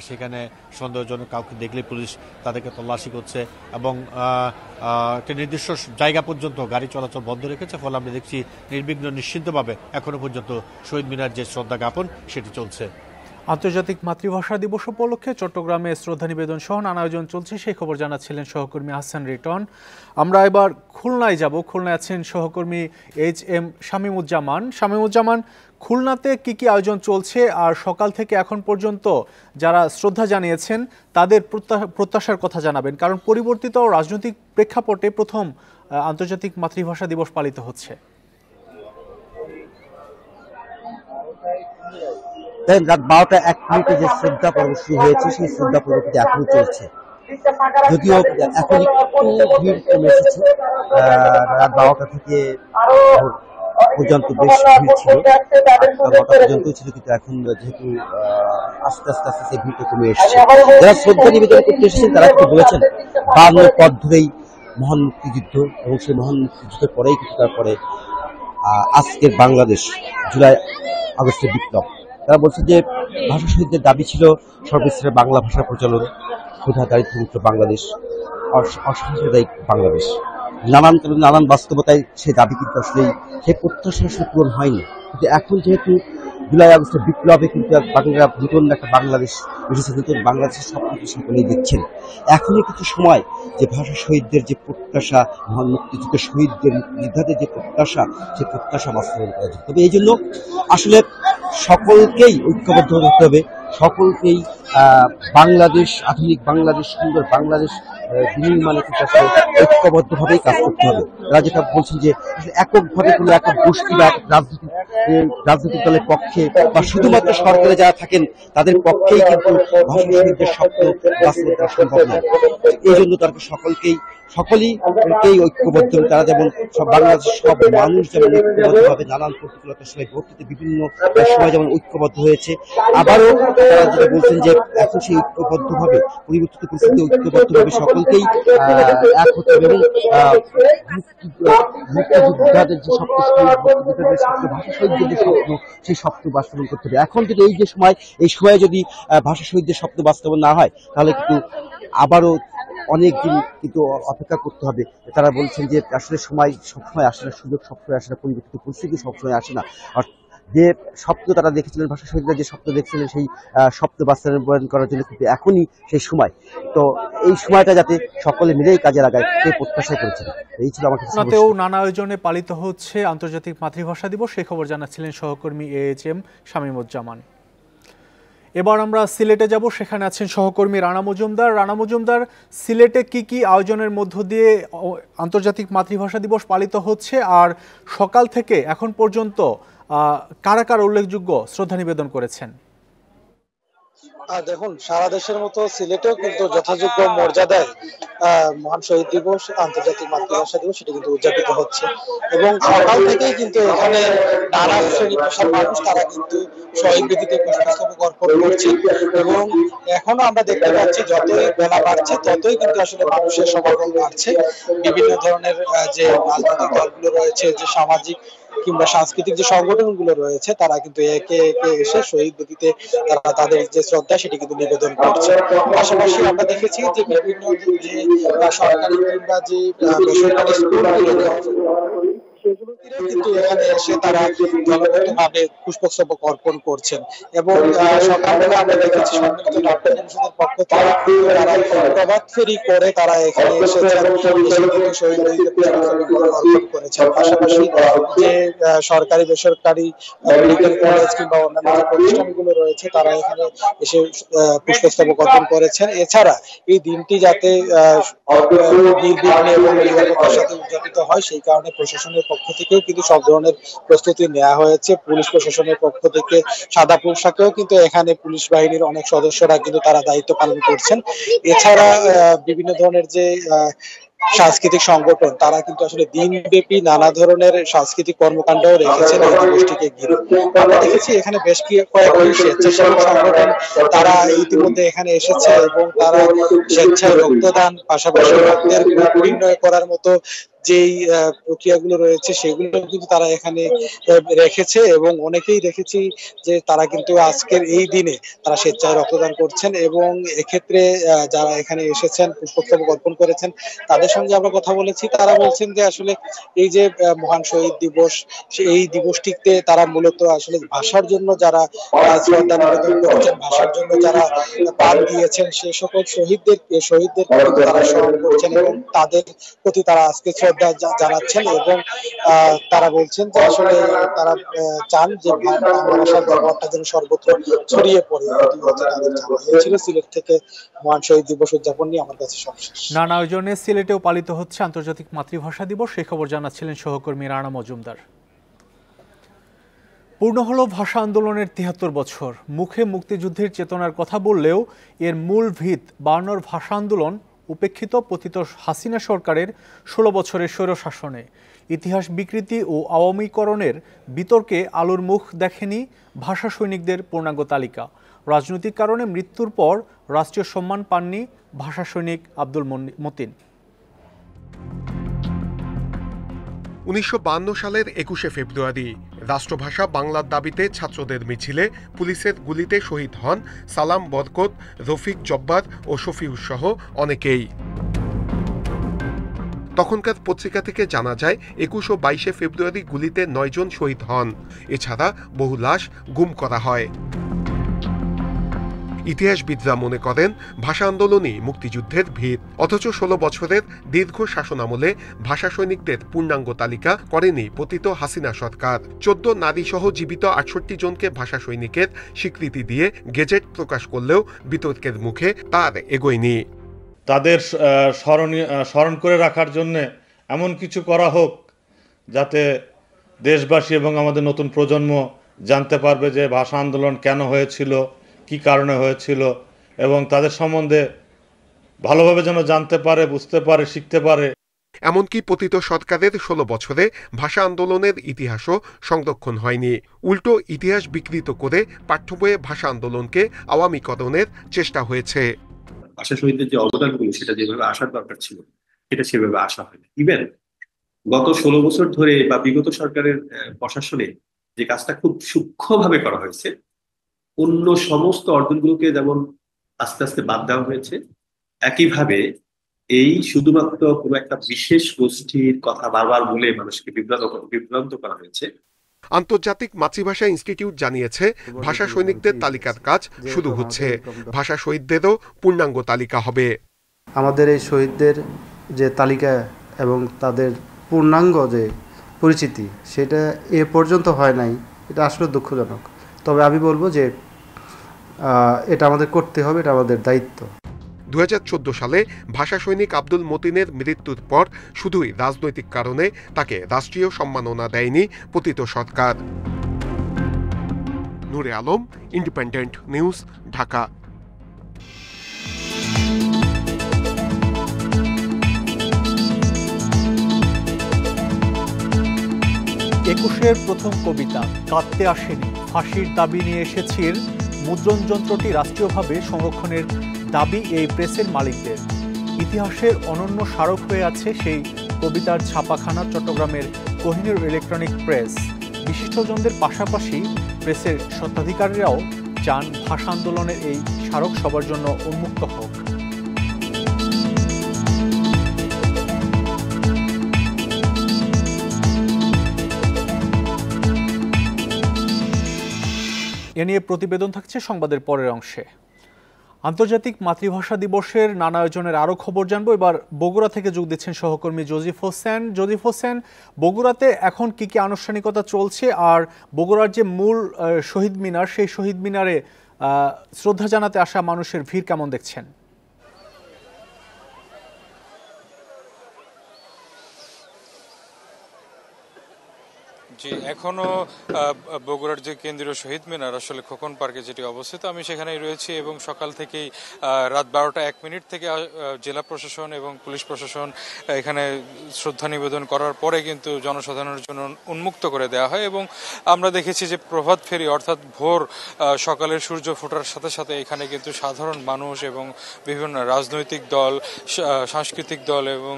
সেখানে সন্দেহজনক কাউকে দেখলে পুলিশ তাদেরকে তল্লাশি করছে এবং একটি নির্দিষ্ট জায়গা পর্যন্ত গাড়ি চলাচল বন্ধ রেখেছে। ফলে আমরা দেখছি নির্বিঘ্ন নিশ্চিন্তভাবে এখনো পর্যন্ত শহীদ মিনার যে শ্রদ্ধা জ্ঞাপন সেটি চলছে। আন্তর্জাতিক মাতৃভাষা দিবস উপলক্ষে চট্টগ্রামে শ্রদ্ধা নিবেদন সহ নানা আয়োজন চলছে, সেই খবর জানাচ্ছিলেন সহকর্মী হাসান রিটন। আমরা এবার খুলনায় যাব। খুলনায় আছেন সহকর্মী HM শামীমুজ্জামান। খুলনাতে কি আয়োজন চলছে আর সকাল থেকে এখন পর্যন্ত যারা শ্রদ্ধা জানিয়েছেন তাদের প্রত্যাশার কথা জানাবেন, কারণ পরিবর্তিত রাজনৈতিক প্রেক্ষাপটে প্রথম আন্তর্জাতিক মাতৃভাষা দিবস পালিত হচ্ছে। রাত 12:01 যে শ্রদ্ধা পর্ব শুরু হয়েছে সেই শ্রদ্ধা পর্বটি এখনো চলছে, যদিও এখন একটু ভিড় কমে এসেছে। রাত 12টা থেকে পর্যন্ত বেশ ভিড় ছিল, 9টা পর্যন্ত ছিল, কিন্তু এখন যেহেতু আস্তে আস্তে সেই ভিড়টা কমে এসেছে। যারা শ্রদ্ধা নিবেদন করতে এসেছেন তারা কিন্তু বলেছেন 52 পথ ধরেই মহান মুক্তিযুদ্ধ এবং সেই মহান মুক্তিযুদ্ধের পরেই কিন্তু তারপরে আজকের বাংলাদেশ, জুলাই আগস্টের বিপ্লব। তারা বলছে যে ভাষা শহীদদের দাবি ছিল সর্বস্তরে বাংলা ভাষার প্রচলন, ক্ষুধা দারিদ্র্যমুক্ত বাংলাদেশ, অসাম্প্রদায়িক বাংলাদেশ। নানান বাস্তবতায় সেই দাবি কিন্তু আসলে সেই প্রত্যাশা পূরণ হয়নি। কিন্তু এখন যেহেতু জুলাই আগস্টের বিপ্লবে কিন্তু নতুন একটা বাংলাদেশ এসেছে, নতুন বাংলাদেশের স্বপ্নকে সকলেই দেখছেন। এখনই কিছু সময় যে ভাষা শহীদদের যে প্রত্যাশা, মহান মুক্তিযুদ্ধের শহীদদের মুক্তিযোদ্ধাদের যে প্রত্যাশা, সে প্রত্যাশা বাস্তবায়ন করা যেতে হবে। এই জন্য আসলে সকলকেই ঐক্যবদ্ধ হতে হবে, সকলকেই বাংলাদেশ, আধুনিক বাংলাদেশ, সুন্দর বাংলাদেশ বিনির্মাণে কিন্তু আসলে ঐক্যবদ্ধভাবেই কাজ করতে হবে। তারা যেটা বলছেন যে এককভাবে কোনো একটা গোষ্ঠী বা রাজনৈতিক দলের পক্ষে বা শুধুমাত্র সরকারে যারা থাকেন তাদের পক্ষেই কিন্তু ভাষা শহীদদের স্বপ্ন বাস্তবায়ন করা সম্ভব নয়। এই জন্য তারা সকলেই ঐক্যবদ্ধ, তারা যেমন সব বাংলাদেশের সব মানুষ যেমন ঐক্যবদ্ধভাবে নানান প্রতিকূলতার সময় ভর্তিতে বিভিন্ন সময় যেমন ঐক্যবদ্ধ হয়েছে, আবারও তারা যেটা বলছেন যে এখন সেই ঐক্যবদ্ধভাবে পরিবর্তিত পরিস্থিতি ঐক্যবদ্ধভাবে সকলকেই এক হতে হবে এবং মুক্তিযোদ্ধাদের যে স্বপ্ন, মুক্তিযোদ্ধাদের স্বপ্ন, ভাষা শহীদদের যে স্বপ্ন, সেই স্বপ্ন বাস্তবায়ন করতে হবে। এখন যদি এই সময়ে যদি ভাষা শহীদদের স্বপ্ন বাস্তবায়ন না হয় তাহলে কিন্তু আবারও অনেক দিন কিন্তু অপেক্ষা করতে হবে। তারা বলছেন যে আসলে সময় সবসময় আসে না, সুযোগ সবসময় আসে না, পরিবর্তিত পরিস্থিতি সবসময় আসে না। আর যে স্বপ্ন তারা দেখেছিলেন, ভাষা শহীদরা যে স্বপ্ন দেখছিলেন, সেই স্বপ্ন বাস্তবায়ন করার জন্য কিন্তু এখনই সেই সময়। তো এই সময়টা যাতে সকলে মিলেই কাজে লাগায় সেই প্রত্যাশা করেছেন। এই ছিল আমার কাছে। নানা আয়োজনে পালিত হচ্ছে আন্তর্জাতিক মাতৃভাষা দিবস, সেই খবর জানাচ্ছিলেন সহকর্মী AHM শামীমুজ্জামান। এবার আমরা সিলেটে যাব, সেখানে আছেন সহকর্মী রানা মজুমদার। রানা মজুমদার, সিলেটে কি আয়োজনের মধ্য দিয়ে আন্তর্জাতিক মাতৃভাষা দিবস পালিত হচ্ছে, আর সকাল থেকে এখন পর্যন্ত কারা কারা উল্লেখযোগ্য শ্রদ্ধা নিবেদন করেছেন? দেখুন, সারা দেশের মতো সিলেটেও কিন্তু যথাযোগ্য মর্যাদায় মহান শহীদ দিবস, আন্তর্জাতিক মাতৃভাষা দিবস সেটা কিন্তু উদযাপিত হচ্ছে এবং সকাল থেকেই কিন্তু এখানে নানা শ্রেণী পেশার মানুষ তারা কিন্তু শহীদ বেদিতে পুষ্পস্তবক অর্পণ করছে এবং এখনো আমরা দেখতে পাচ্ছি যতই বেলা বাড়ছে ততই কিন্তু আসলে মানুষের সমাগম বাড়ছে। বিভিন্ন ধরনের যে রাজনৈতিক দলগুলো রয়েছে, যে সামাজিক কিংবা সাংস্কৃতিক যে সংগঠনগুলো রয়েছে, তারা কিন্তু একে একে এসে শহীদ বেদিতে তারা তাদের যে শ্রদ্ধা সেটি কিন্তু নিবেদন করছে। পাশাপাশি আমরা দেখেছি যে বিভিন্ন যে সরকারি কিংবা যে বেসরকারি স্কুলগুলো কিন্তু এখানে এসে তারা দলবদ্ধভাবে পুষ্পস্তবক অর্পণ করছেন এবং সকালবেলা আমরা দেখেছি সম্মিলিত নাট্য পরিষদের পক্ষ থেকে তারা প্রভাত ফেরি করে তারা এখানে এসেছেন, কিন্তু শহীদ বেদিতে পুষ্পস্তবক অর্পণ করেছেন। পাশাপাশি যে সরকারি বেসরকারি মেডিকেল কলেজ কিংবা অন্যান্য যে প্রতিষ্ঠানগুলো রয়েছে তারা এখানে এসে পুষ্পস্তবক অর্পণ করেছেন। এছাড়া এই দিনটি যাতে নির্বিঘ্নে এবং নিরাপত্তার সাথে উদযাপিত হয় সেই কারণে প্রশাসনের পক্ষ থেকেও কিন্তু সব ধরনের প্রস্তুতি নেওয়া হয়েছে। পুলিশ প্রশাসনের পক্ষ থেকে সাদা পোশাকেও কিন্তু এখানে পুলিশ বাহিনীর অনেক সদস্যরা কিন্তু তারা দায়িত্ব পালন করছেন। এছাড়া বিভিন্ন ধরনের যে সাংস্কৃতিক সংগঠন তারা কিন্তু আসলে দিনব্যাপী নানা ধরনের সাংস্কৃতিক কর্মকাণ্ডও রেখেছেন এই দিবসটিকে ঘিরে। আমরা দেখেছি এখানে বেশ কয়েকটি স্বেচ্ছাসেবী সংগঠন তারা ইতিমধ্যে এখানে এসেছে এবং তারা স্বেচ্ছায় রক্তদান, পাশাপাশি রক্তের গ্রুপ নির্ণয় করার মতো যেই প্রক্রিয়াগুলো রয়েছে সেগুলো কিন্তু তারা এখানে রেখেছে এবং অনেকেই দেখেছি যে তারা কিন্তু আজকের এই দিনে তারা স্বেচ্ছায় রক্তদান করছেন এবং এক্ষেত্রে যারা এখানে এসেছেন পুষ্পস্তবক অর্পণ করেছেন তাদের সঙ্গে আমরা কথা বলেছি। তারা বলছেন যে আসলে এই যে মহান শহীদ দিবস, এই দিবসটিতে তারা মূলত আসলে ভাষার জন্য যারা শ্রদ্ধা নিবেদন করেছেন, ভাষার জন্য যারা প্রাণ দিয়েছেন সে সকল শহীদদের তারা স্মরণ করছেন এবং তাদের প্রতি তারা আজকে শ্রদ্ধা জানাচ্ছেন এবং তারা বলছেন যে আসলে তারা চান যে বাংলা ভাষার ব্যবহারটা যেন সর্বত্র ছড়িয়ে পড়ে। এই ছিল সিলেট থেকে মহান শহীদ দিবস উদযাপন নিয়ে আমার কাছে সবশেষ। নানা আয়োজনে সিলেটেও পালিত হচ্ছে আন্তর্জাতিক মাতৃভাষা দিবস, সেই খবর জানাচ্ছিলেন সহকর্মী রানা মজুমদার। পূর্ণ হলো ভাষা আন্দোলনের ৭৩ বছর। মুখে মুক্তিযুদ্ধের চেতনার কথা বললেও এর মূল ভিত ৫২ ভাষা আন্দোলন উপেক্ষিত পতিত হাসিনা সরকারের ১৬ বছরের স্বৈরশাসনে। ইতিহাস বিকৃতি ও আওয়ামীকরণের বিতর্কে আলোর মুখ দেখেনি ভাষা সৈনিকদের পূর্ণাঙ্গ তালিকা। রাজনৈতিক কারণে মৃত্যুর পর রাষ্ট্রীয় সম্মান পাননি ভাষা সৈনিক আব্দুল মতিন। ১৯৫২ সালের ২১শে ফেব্রুয়ারি রাষ্ট্রভাষা বাংলার দাবিতে ছাত্রদের মিছিলে পুলিশের গুলিতে শহীদ হন সালাম বরকত, রফিক জব্বার ও শফিউস সহ অনেকেই। তখনকার পত্রিকা থেকে জানা যায় 21 ও 22 ফেব্রুয়ারি গুলিতে 9 জন শহীদ হন। এছাড়া বহু লাশ গুম করা হয়। ইতিহাসবিদরা মনে করেন ভাষা আন্দোলনই মুক্তিযুদ্ধের ভিত, অথচ 16 বছরের দীর্ঘ শাসনামলে ভাষা সৈনিকদের পূর্ণাঙ্গ তালিকা করেনি পতিত হাসিনা সরকার। 14 নারী সহ জীবিত 68 জনকে ভাষা সৈনিকের স্বীকৃতি দিয়ে গেজেট প্রকাশ করলেও বিতর্কের মুখে তার এগোয়নি। তাদের স্মরণ করে রাখার জন্য এমন কিছু করা হোক যাতে দেশবাসী এবং আমাদের নতুন প্রজন্ম জানতে পারবে যে ভাষা আন্দোলন কেন হয়েছিল, কি কারণে হয়েছিল, এবং তাদের সম্বন্ধে ভালোভাবে যেন জানতে পারে, বুঝতে পারে, শিখতে পারে। এমনকি পতিত সরকারের 16 বছরে ভাষা আন্দোলনের ইতিহাসও সংরক্ষণ হয়নি। উল্টো ইতিহাস বিকৃত করে পাঠ্য বইয়ে ভাষা আন্দোলনকে আওয়ামীকরণের চেষ্টা হয়েছে। ভাষা শহীদদের যে অবদানগুলো সেটা যেভাবে আসার দরকার ছিল সেটা সেভাবে আসা হয়নি। ইভেন গত 16 বছর ধরে বা বিগত সরকারের প্রশাসনে যে কাজটা খুব সূক্ষ্মভাবে করা হয়েছে, অন্য সমস্ত অর্জনগুলোকে যেমন আস্তে আস্তে বাদ দেওয়া হয়েছে, একইভাবে এই শুধুমাত্র কোনো একটা বিশেষ গোষ্ঠীর কথা বারবার বলে মানুষকে বিভ্রান্ত করা হয়েছে। আন্তর্জাতিক মাতৃভাষা ইনস্টিটিউট জানিয়েছে ভাষা সৈনিকদের তালিকার কাজ শুরু হচ্ছে। ভাষা শহীদদেরও পূর্ণাঙ্গ তালিকা হবে। আমাদের এই শহীদদের যে তালিকা এবং তাদের পূর্ণাঙ্গ যে পরিচিতি সেটা এ পর্যন্ত হয় নাই, এটা আসলে দুঃখজনক। তবে আমি বলবো যে এটা আমাদের করতে হবে, এটা আমাদের দায়িত্ব। 2014 সালে ভাষা সৈনিক আব্দুল মতিনের মৃত্যুর পর শুধুই রাজনৈতিক কারণে তাকে রাষ্ট্রীয় সম্মাননা দেয়নি পতিত সরকার। নূরে আলম, ইন্ডিপেন্ডেন্ট নিউজ, ঢাকা। একুশের প্রথম কবিতা কাঁদতে আসেনি, ফাঁসির দাবি নিয়ে এসেছির মুদ্রণ যন্ত্রটি রাষ্ট্রীয়ভাবে সংরক্ষণের দাবি এই প্রেসের মালিকদের। ইতিহাসের অনন্য স্মারক হয়ে আছে সেই কবিতার ছাপাখানা চট্টগ্রামের কোহিনূর ইলেকট্রনিক প্রেস। বিশিষ্টজনদের পাশাপাশি প্রেসের স্বত্বাধিকারীরাও চান ভাষা আন্দোলনের এই স্মারক সবার জন্য উন্মুক্ত হোক। এ নিয়ে প্রতিবেদন থাকছে সংবাদের পরের অংশে। আন্তর্জাতিক মাতৃভাষা দিবসের নানা আয়োজনের আরও খবর জানবো। এবার বগুড়া থেকে যোগ দিচ্ছেন সহকর্মী জজিফ হোসেন। জজিফ হোসেন, বগুড়াতে এখন কি কি আনুষ্ঠানিকতা চলছে, আর বগুড়ার যে মূল শহীদ মিনার, সেই শহীদ মিনারে শ্রদ্ধা জানাতে আসা মানুষের ভিড় কেমন দেখছেন? জি, এখনো বগুড়ার যে কেন্দ্রীয় শহীদ মিনার আসলে খোকন পার্কে যেটি অবস্থিত, আমি সেখানেই রয়েছি এবং সকাল থেকেই রাত 12:01 থেকে জেলা প্রশাসন এবং পুলিশ প্রশাসন এখানে শ্রদ্ধা নিবেদন করার পরে কিন্তু জনসাধারণের জন্য উন্মুক্ত করে দেওয়া হয়। এবং আমরা দেখেছি যে প্রভাত ফেরি অর্থাৎ ভোর সকালের সূর্য ফোটার সাথে সাথে এখানে কিন্তু সাধারণ মানুষ এবং বিভিন্ন রাজনৈতিক দল, সাংস্কৃতিক দল এবং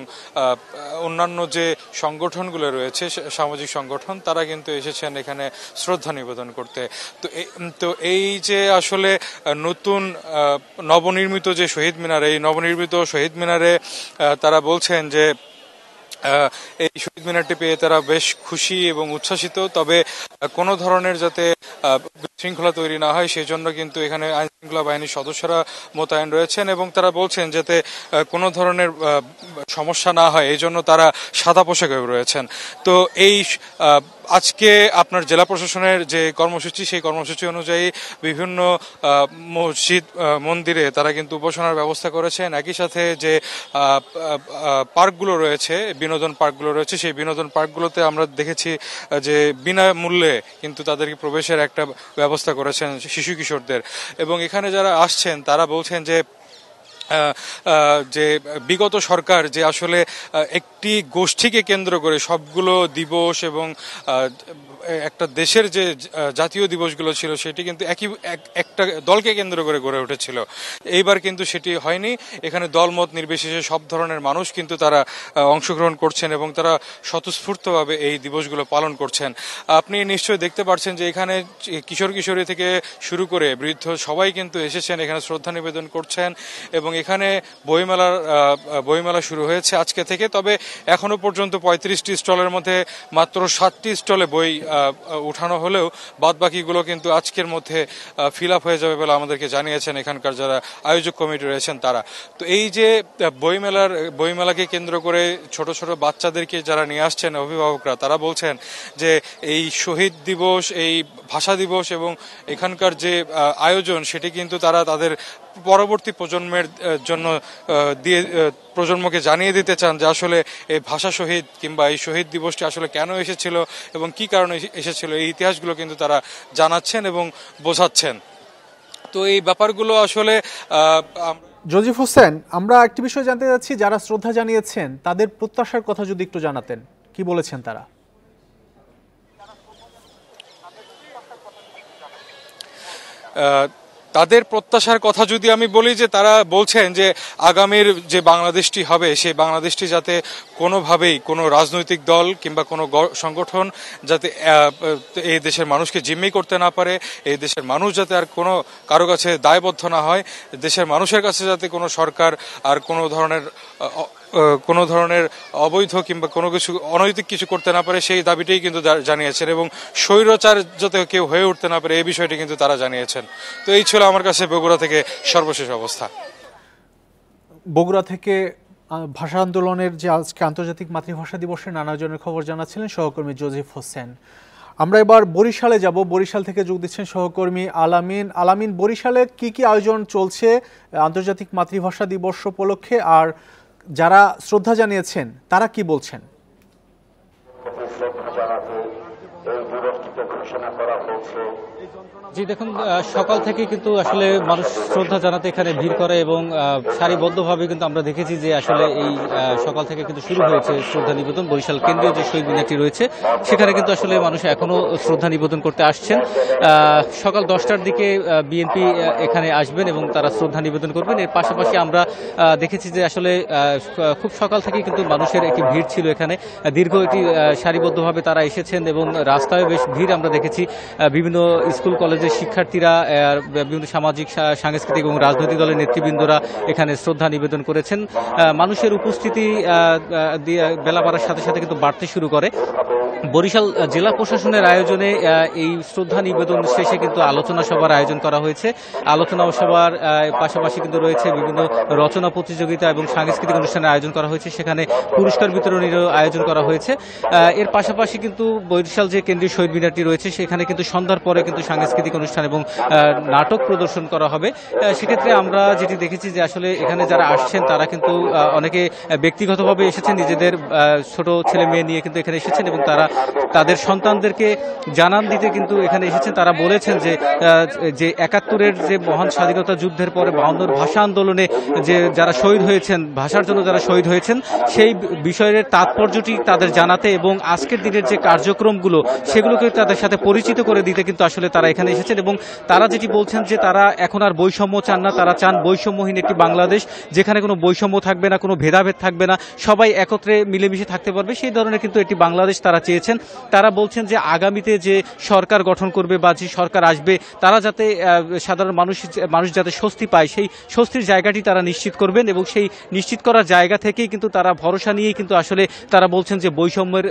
অন্যান্য যে সংগঠনগুলো রয়েছে, সামাজিক সংগঠন, তারা কিন্তু এসেছেন এখানে শ্রদ্ধা নিবেদন করতে। তো এই যে আসলে নতুন নবনির্মিত যে শহীদ মিনার, এই নবনির্মিত শহীদ মিনারে তারা বলছেন যে এই শহীদ মিনারটি পেয়ে তারা বেশ খুশি এবং উচ্ছ্বাসিত। তবে কোনো ধরনের যাতে শৃঙ্খলা তৈরি না হয় সেজন্য কিন্তু এখানে আইন শৃঙ্খলা বাহিনীর সদস্যরা মোতায়েন রয়েছেন এবং তারা বলছেন যাতে কোনো ধরনের সমস্যা না হয় এই জন্য তারা সাদা পোশাকে রয়েছেন। তো এই আজকে আপনার জেলা প্রশাসনের যে কর্মসূচি, সেই কর্মসূচি অনুযায়ী বিভিন্ন মসজিদ মন্দিরে তারা কিন্তু উপাসনার ব্যবস্থা করেছেন। একই সাথে যে পার্কগুলো রয়েছে, বিনোদন পার্কগুলো রয়েছে, সেই বিনোদন পার্কগুলোতে আমরা দেখেছি যে বিনামূল্যে কিন্তু তাদেরকে প্রবেশের একটা ব্যবস্থা করেছেন শিশু কিশোরদের। এবং এখানে যারা আসছেন তারা বলছেন যে বিগত সরকার যে আসলে একটি গোষ্ঠীকে কেন্দ্র করে সবগুলো দিবস এবং একটা দেশের যে জাতীয় দিবসগুলো ছিল সেটি কিন্তু একটা দলকে কেন্দ্র করে গড়ে উঠেছিল। এইবার কিন্তু সেটি হয়নি। এখানে দলমত নির্বিশেষে সব ধরনের মানুষ কিন্তু তারা অংশগ্রহণ করছেন এবং তারা স্বতঃস্ফূর্তভাবে এই দিবসগুলো পালন করছেন। আপনি নিশ্চয়ই দেখতে পাচ্ছেন যে এখানে কিশোর কিশোরী থেকে শুরু করে বৃদ্ধ সবাই কিন্তু এসেছেন, এখানে শ্রদ্ধা নিবেদন করছেন। এবং এখানে বইমেলা শুরু হয়েছে আজকে থেকে। তবে এখনো পর্যন্ত 35টি স্টলের মধ্যে মাত্র 7টি স্টলে বই উঠানো হলেও বাদবাকিগুলো কিন্তু আজকের মধ্যে ফিল আপ হয়ে যাবে বলে আমাদেরকে জানিয়েছেন এখানকার যারা আয়োজক কমিটি রয়েছেন তারা। তো এই যে বইমেলাকে কেন্দ্র করে ছোট ছোট বাচ্চাদেরকে যারা নিয়ে আসছেন অভিভাবকরা, তারা বলছেন যে এই শহীদ দিবস, এই ভাষা দিবস এবং এখানকার যে আয়োজন সেটি কিন্তু তারা তাদের পরবর্তী প্রজন্মের জন্য প্রজন্মকে জানিয়ে দিতে চান যে আসলে এই ভাষা শহীদ কিংবা এই শহীদ দিবসটি আসলে কেন এসেছিল এবং কি কারণে এসেছিল, এই ইতিহাসগুলো কিন্তু তারা জানাচ্ছেন এবং বোঝাচ্ছেন। তো এই ব্যাপারগুলো আসলে জজিফ হোসেন, আমরা একটি বিষয় জানতে চাচ্ছি, যারা শ্রদ্ধা জানিয়েছেন তাদের প্রত্যাশার কথা যদি একটু জানাতেন, কি বলেছেন তারা? তাদের প্রত্যাশার কথা যদি আমি বলি, যে তারা বলছেন যে আগামীর যে বাংলাদেশটি হবে সেই বাংলাদেশটি যাতে কোনোভাবেই কোনো রাজনৈতিক দল কিংবা কোনো সংগঠন যাতে এই দেশের মানুষকে জিম্মি করতে না পারে, এই দেশের মানুষ যাতে আর কারো কাছে দায়বদ্ধ না হয়, দেশের মানুষের কাছে যাতে কোনো সরকার আর কোনো ধরনের অবৈধ কিংবা কোনো কিছু অনৈতিক কিছু করতে না পারে, সেই দাবিটাই কিন্তু জানিয়েছেন এবং স্বৈরাচার যাতে কেউ হয়ে উঠতে না পারে এই বিষয়টি কিন্তু তারা জানিয়েছেন। তো এই ছিল আমার কাছে বগুড়া থেকে সর্বশেষ অবস্থা। বগুড়া থেকে ভাষা আন্দোলনের যে আজকে আন্তর্জাতিক মাতৃভাষা দিবসের নানা আয়োজনের খবর জানাচ্ছিলেন সহকর্মী জজিফ হোসেন। আমরা এবার বরিশালে যাব। বরিশাল থেকে যোগ দিচ্ছেন সহকর্মী আলামিন। বরিশালে কি কি আয়োজন চলছে আন্তর্জাতিক মাতৃভাষা দিবস উপলক্ষে, আর যারা শ্রদ্ধা জানিয়েছেন তারা কি বলছেন? জি দেখুন, সকাল থেকে কিন্তু আসলে মানুষ শ্রদ্ধা জানাতে এখানে ভিড় করে এবং সারিবদ্ধভাবে কিন্তু আমরা দেখেছি যে আসলে এই সকাল থেকে কিন্তু শুরু হয়েছে শ্রদ্ধা নিবেদন। বরিশাল কেন্দ্রীয় যে শহীদ মিনারটি রয়েছে সেখানে কিন্তু আসলে মানুষ এখনো শ্রদ্ধা নিবেদন করতে আসছেন। সকাল 10টার দিকে বিএনপি এখানে আসবেন এবং তারা শ্রদ্ধা নিবেদন করবেন। এর পাশাপাশি আমরা দেখেছি যে আসলে খুব সকাল থেকে কিন্তু মানুষের একটি ভিড় ছিল এখানে, দীর্ঘ একটি সারিবদ্ধভাবে তারা এসেছেন এবং রাস্তায় বেশ ভিড় আমরা দেখেছি। বিভিন্ন স্কুল কলেজের শিক্ষার্থীরা, বিভিন্ন সামাজিক সাংস্কৃতিক এবং রাজনৈতিক দলের নেতৃবৃন্দরা এখানে শ্রদ্ধা নিবেদন করেছেন। মানুষের উপস্থিতি বেলা বাড়ার সাথে সাথে কিন্তু বাড়তে শুরু করে। বরিশাল জেলা প্রশাসনের আয়োজনে এই শ্রদ্ধা নিবেদন শেষে কিন্তু আলোচনা সভার আয়োজন করা হয়েছে। আলোচনা সভার পাশাপাশি কিন্তু রয়েছে বিভিন্ন রচনা প্রতিযোগিতা এবং সাংস্কৃতিক অনুষ্ঠানের আয়োজন করা হয়েছে, সেখানে পুরস্কার বিতরণেরও আয়োজন করা হয়েছে। এর পাশাপাশি কিন্তু বরিশাল যে কেন্দ্রীয় শহীদ মিনারটি রয়েছে সেখানে কিন্তু সন্ধ্যার পরে কিন্তু সাংস্কৃতিক অনুষ্ঠান এবং নাটক প্রদর্শন করা হবে। সেক্ষেত্রে আমরা যেটি দেখেছি যে আসলে এখানে যারা আসছেন তারা কিন্তু অনেকে ব্যক্তিগতভাবে এসেছেন, নিজেদের ছোট ছেলে মেয়ে নিয়ে কিন্তু এখানে এসেছেন এবং তারা তাদের সন্তানদেরকে জানান দিতে কিন্তু এখানে এসেছেন। তারা বলেছেন যে ৭১-এর যে মহান স্বাধীনতা যুদ্ধের পরে ৫২ ভাষা আন্দোলনে যে যারা শহীদ হয়েছেন, ভাষার জন্য যারা শহীদ হয়েছেন, সেই বিষয়ের তাৎপর্যটি তাদের জানাতে এবং আজকের দিনের যে কার্যক্রমগুলো সেগুলোকে তাদের সাথে পরিচিত করে দিতে কিন্তু আসলে তারা এখানে এসেছেন। এবং তারা যেটি বলছেন যে তারা এখন আর বৈষম্য চান না, তারা চান বৈষম্যহীন একটি বাংলাদেশ, যেখানে কোনো বৈষম্য থাকবে না, কোনো ভেদাভেদ থাকবে না, সবাই একত্রে মিলেমিশে থাকতে পারবে, সেই ধরনের কিন্তু একটি বাংলাদেশ তারা চেয়েছেন। তারা বলছেন যে আগামীতে যে সরকার গঠন করবে বা যে সরকার আসবে তারা যাতে সাধারণ মানুষ যাতে স্বস্তি পায়, সেই স্বস্তির জায়গাটি তারা নিশ্চিত করবেন এবং সেই নিশ্চিত করার জায়গা থেকেই কিন্তু তারা ভরসা নিয়েই কিন্তু আসলে তারা বলছেন যে বৈষম্যের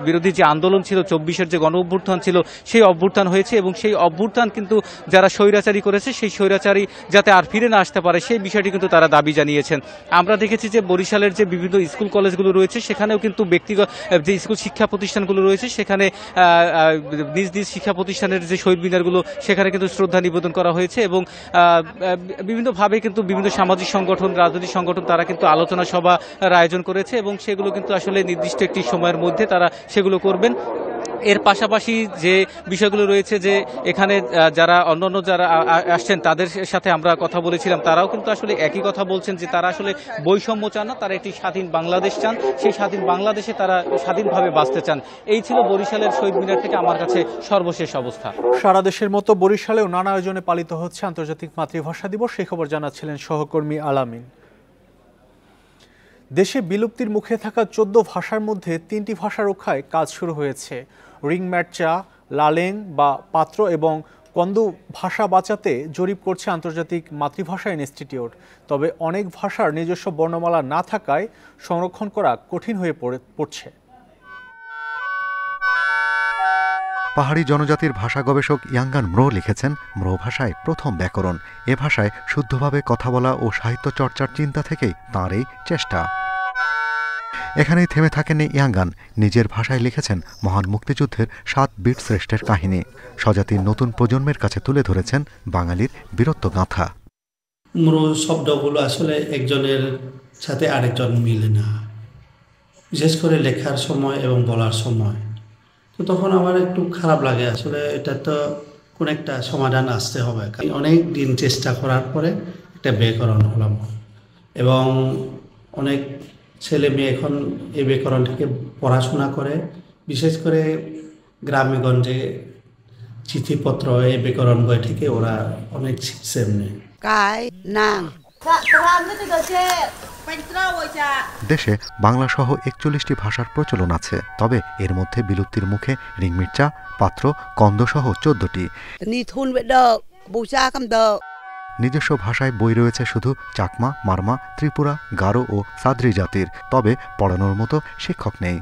বিরোধী যে আন্দোলন ছিল, ২৪-এর যে গণ অভ্যুত্থান ছিল, সেই অভ্যুত্থান হয়েছে এবং সেই অভ্যুত্থান কিন্তু যারা স্বৈরাচারী করেছে সেই স্বৈরাচারী যাতে আর ফিরে না আসতে পারে সেই বিষয়টি কিন্তু তারা দাবি জানিয়েছেন। আমরা দেখেছি যে বরিশালের যে বিভিন্ন স্কুল কলেজগুলো রয়েছে সেখানেও কিন্তু ব্যক্তিগত যে স্কুল শিক্ষা প্রতিষ্ঠানগুলো রয়েছে সেখানে নিজ নিজ শিক্ষা প্রতিষ্ঠানের যে শহীদ মিনারগুলো সেখানে কিন্তু শ্রদ্ধা নিবেদন করা হয়েছে এবং বিভিন্নভাবে কিন্তু বিভিন্ন সামাজিক সংগঠন, রাজনৈতিক সংগঠন তারা কিন্তু আলোচনা সভার আয়োজন করেছে এবং সেগুলো কিন্তু আসলে নির্দিষ্ট একটি সময়ের মধ্যে তারা সেগুলো করবেন। এর পাশাপাশি যে বিষয়গুলো রয়েছে যে এখানে যারা অন্যান্য যারা আসছেন তাদের সাথে আমরা কথা বলেছিলাম, তারাও কিন্তু আসলে একই কথা বলছেন যে তারা আসলে বৈষম্য চান না, তারা একটি স্বাধীন বাংলাদেশ চান, সেই স্বাধীন বাংলাদেশে তারা স্বাধীনভাবে বাঁচতে চান। এই ছিল বরিশালের শহীদ মিনার থেকে আমার কাছে সর্বশেষ অবস্থা। সারা দেশের মতো বরিশালেও নানা আয়োজনে পালিত হচ্ছে আন্তর্জাতিক মাতৃভাষা দিবস, সেই খবর জানাচ্ছিলেন সহকর্মী আলামিন। দেশে বিলুপ্তির মুখে থাকা ১৪ ভাষার মধ্যে ৩টি ভাষা রক্ষায় কাজ শুরু হয়েছে। রিংম্যাটচা, লালেং বা পাত্র এবং কন্দু ভাষা বাঁচাতে জরিপ করছে আন্তর্জাতিক মাতৃভাষা ইনস্টিটিউট। তবে অনেক ভাষার নিজস্ব বর্ণমালা না থাকায় সংরক্ষণ করা কঠিন হয়ে পড়ছে। পাহাড়ি জনজাতির ভাষা গবেষক ইয়াঙ্গান ম্রো লিখেছেন, ম্রো ভাষায় প্রথম ব্যাকরণ। এ ভাষায় শুদ্ধভাবে কথা বলা ও সাহিত্য চর্চার চিন্তা থেকেই তাঁর এই চেষ্টা। এখানেই থেমে থাকেননি ইয়াঙ্গান, নিজের ভাষায় লিখেছেন মহান মুক্তিযুদ্ধের 7 বীর শ্রেষ্ঠের কাহিনী। স্বজাতির নতুন প্রজন্মের কাছে তুলে ধরেছেন বাঙালির বীরত্ব গাঁথা। ম্রো শব্দগুলো আসলে একজনের সাথে আরেকজন মিলে না, বিশেষ করে লেখার সময় এবং বলার সময়। তো তখন আমার একটু খারাপ লাগে, আসলে এটা তো কোন একটা সমাধান আসতে হবে। অনেক দিন চেষ্টা করার পরে একটা ব্যাকরণ হলাম, এবং অনেক ছেলে মেয়ে এখন এই ব্যাকরণ থেকে পড়াশোনা করে, বিশেষ করে গ্রামে গঞ্জে চিঠিপত্র এই ব্যাকরণ বই থেকে ওরা অনেক শিখছে এমনি। দেশে বাংলা সহ 41টি ভাষার প্রচলন আছে, তবে এর মধ্যে বিলুপ্তির মুখে রিংমির্চা, পাত্র, কন্দ সহ 14টি। নিজস্ব ভাষায় বই রয়েছে শুধু চাকমা, মারমা, ত্রিপুরা, গারো ও সাদ্রি জাতির, তবে পড়ানোর মতো শিক্ষক নেই।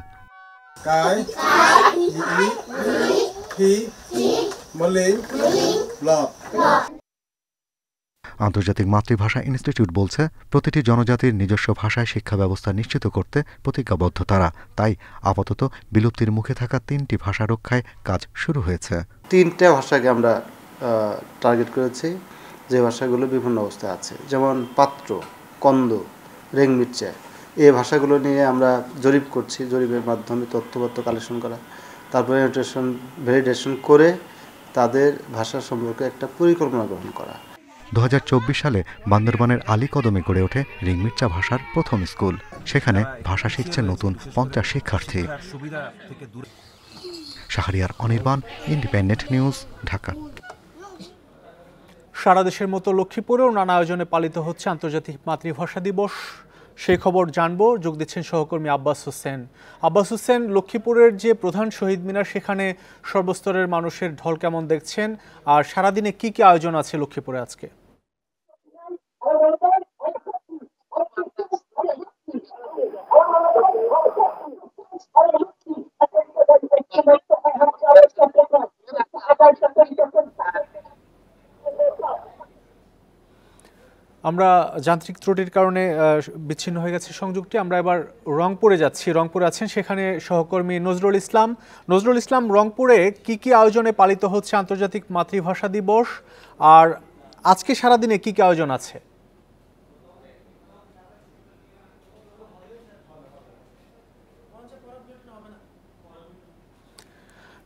আন্তর্জাতিক মাতৃভাষা ইনস্টিটিউট বলছে, প্রতিটি জনজাতির নিজস্ব ভাষায় শিক্ষা ব্যবস্থা নিশ্চিত করতে প্রতিজ্ঞাবদ্ধ তারা। তাই আপাতত বিলুপ্তির মুখে থাকা 3টি ভাষা রক্ষায় কাজ শুরু হয়েছে। 3টে ভাষাকে আমরা টার্গেট করেছি, যে ভাষাগুলো বিভিন্ন অবস্থায় আছে, যেমন পাত্র, কন্দ, রেংমির্চা। এই ভাষাগুলো নিয়ে আমরা জরিপ করছি। জরিপের মাধ্যমে তথ্যপত্র কালেকশন করা, তারপরে ভ্যালিডেশন করে তাদের ভাষা সম্পর্কে একটা পরিকল্পনা গ্রহণ করা। 2024 সালে বান্দরবানের আলীকদমে গড়ে ওঠে রিংমির্চা ভাষার প্রথম স্কুল। সেখানে ভাষা শিখছে নতুন 50 শিক্ষার্থী। Shahriar Anirban, independent news, Dhaka. সারা দেশের মতো লক্ষ্মীপুরেও নানা আয়োজনে পালিত হচ্ছে আন্তর্জাতিক মাতৃভাষা দিবস। সেই খবর জানবো, যোগ দিচ্ছেন সহকর্মী আব্বাস হোসেন। আব্বাস হোসেন, লক্ষ্মীপুরের যে প্রধান শহীদ মিনার, সেখানে সর্বস্তরের মানুষের ঢল কেমন দেখছেন, আর সারাদিনে কি কি আয়োজন আছে লক্ষ্মীপুরে আজকে? আমরা যান্ত্রিক ত্রুটির কারণে বিচ্ছিন্ন হয়ে গেছে সংযোগটি। আমরা এবার রংপুরে যাচ্ছি। রংপুরে আছেন সেখানে সহকর্মী নজরুল ইসলাম। নজরুল ইসলাম, রংপুরে কি কি আয়োজনে পালিত হচ্ছে আন্তর্জাতিক মাতৃভাষা দিবস, আর আজকে সারাদিনে কি কি আয়োজন আছে?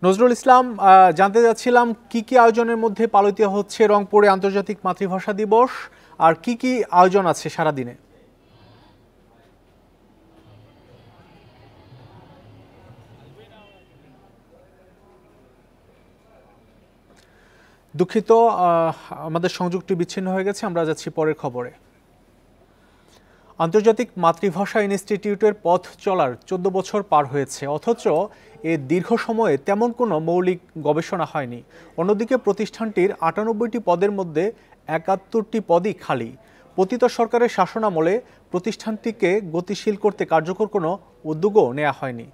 নজরুল ইসলাম, জানতে যাচ্ছিলাম কি কি আয়োজনের মধ্যে পালিত হচ্ছে রংপুরে আন্তর্জাতিক মাতৃভাষা দিবস, আর কি কি আয়োজন আছে সারাদিনে? দুঃখিত, আমাদের সংযোগটি বিচ্ছিন্ন হয়ে গেছে। আমরা যাচ্ছি পরের খবরে। আন্তর্জাতিক মাতৃভাষা ইনস্টিটিউটের পথ চলার 14 বছর পার হয়েছে, অথচ এ দীর্ঘ সময়ে তেমন কোনো মৌলিক গবেষণা হয়নি। অন্যদিকে প্রতিষ্ঠানটির 98টি পদের মধ্যে 71টি পদই খালি। পতিত সরকারের শাসনামলে প্রতিষ্ঠানটিকে গতিশীল করতে কার্যকর কোনো উদ্যোগও নেওয়া হয়নি।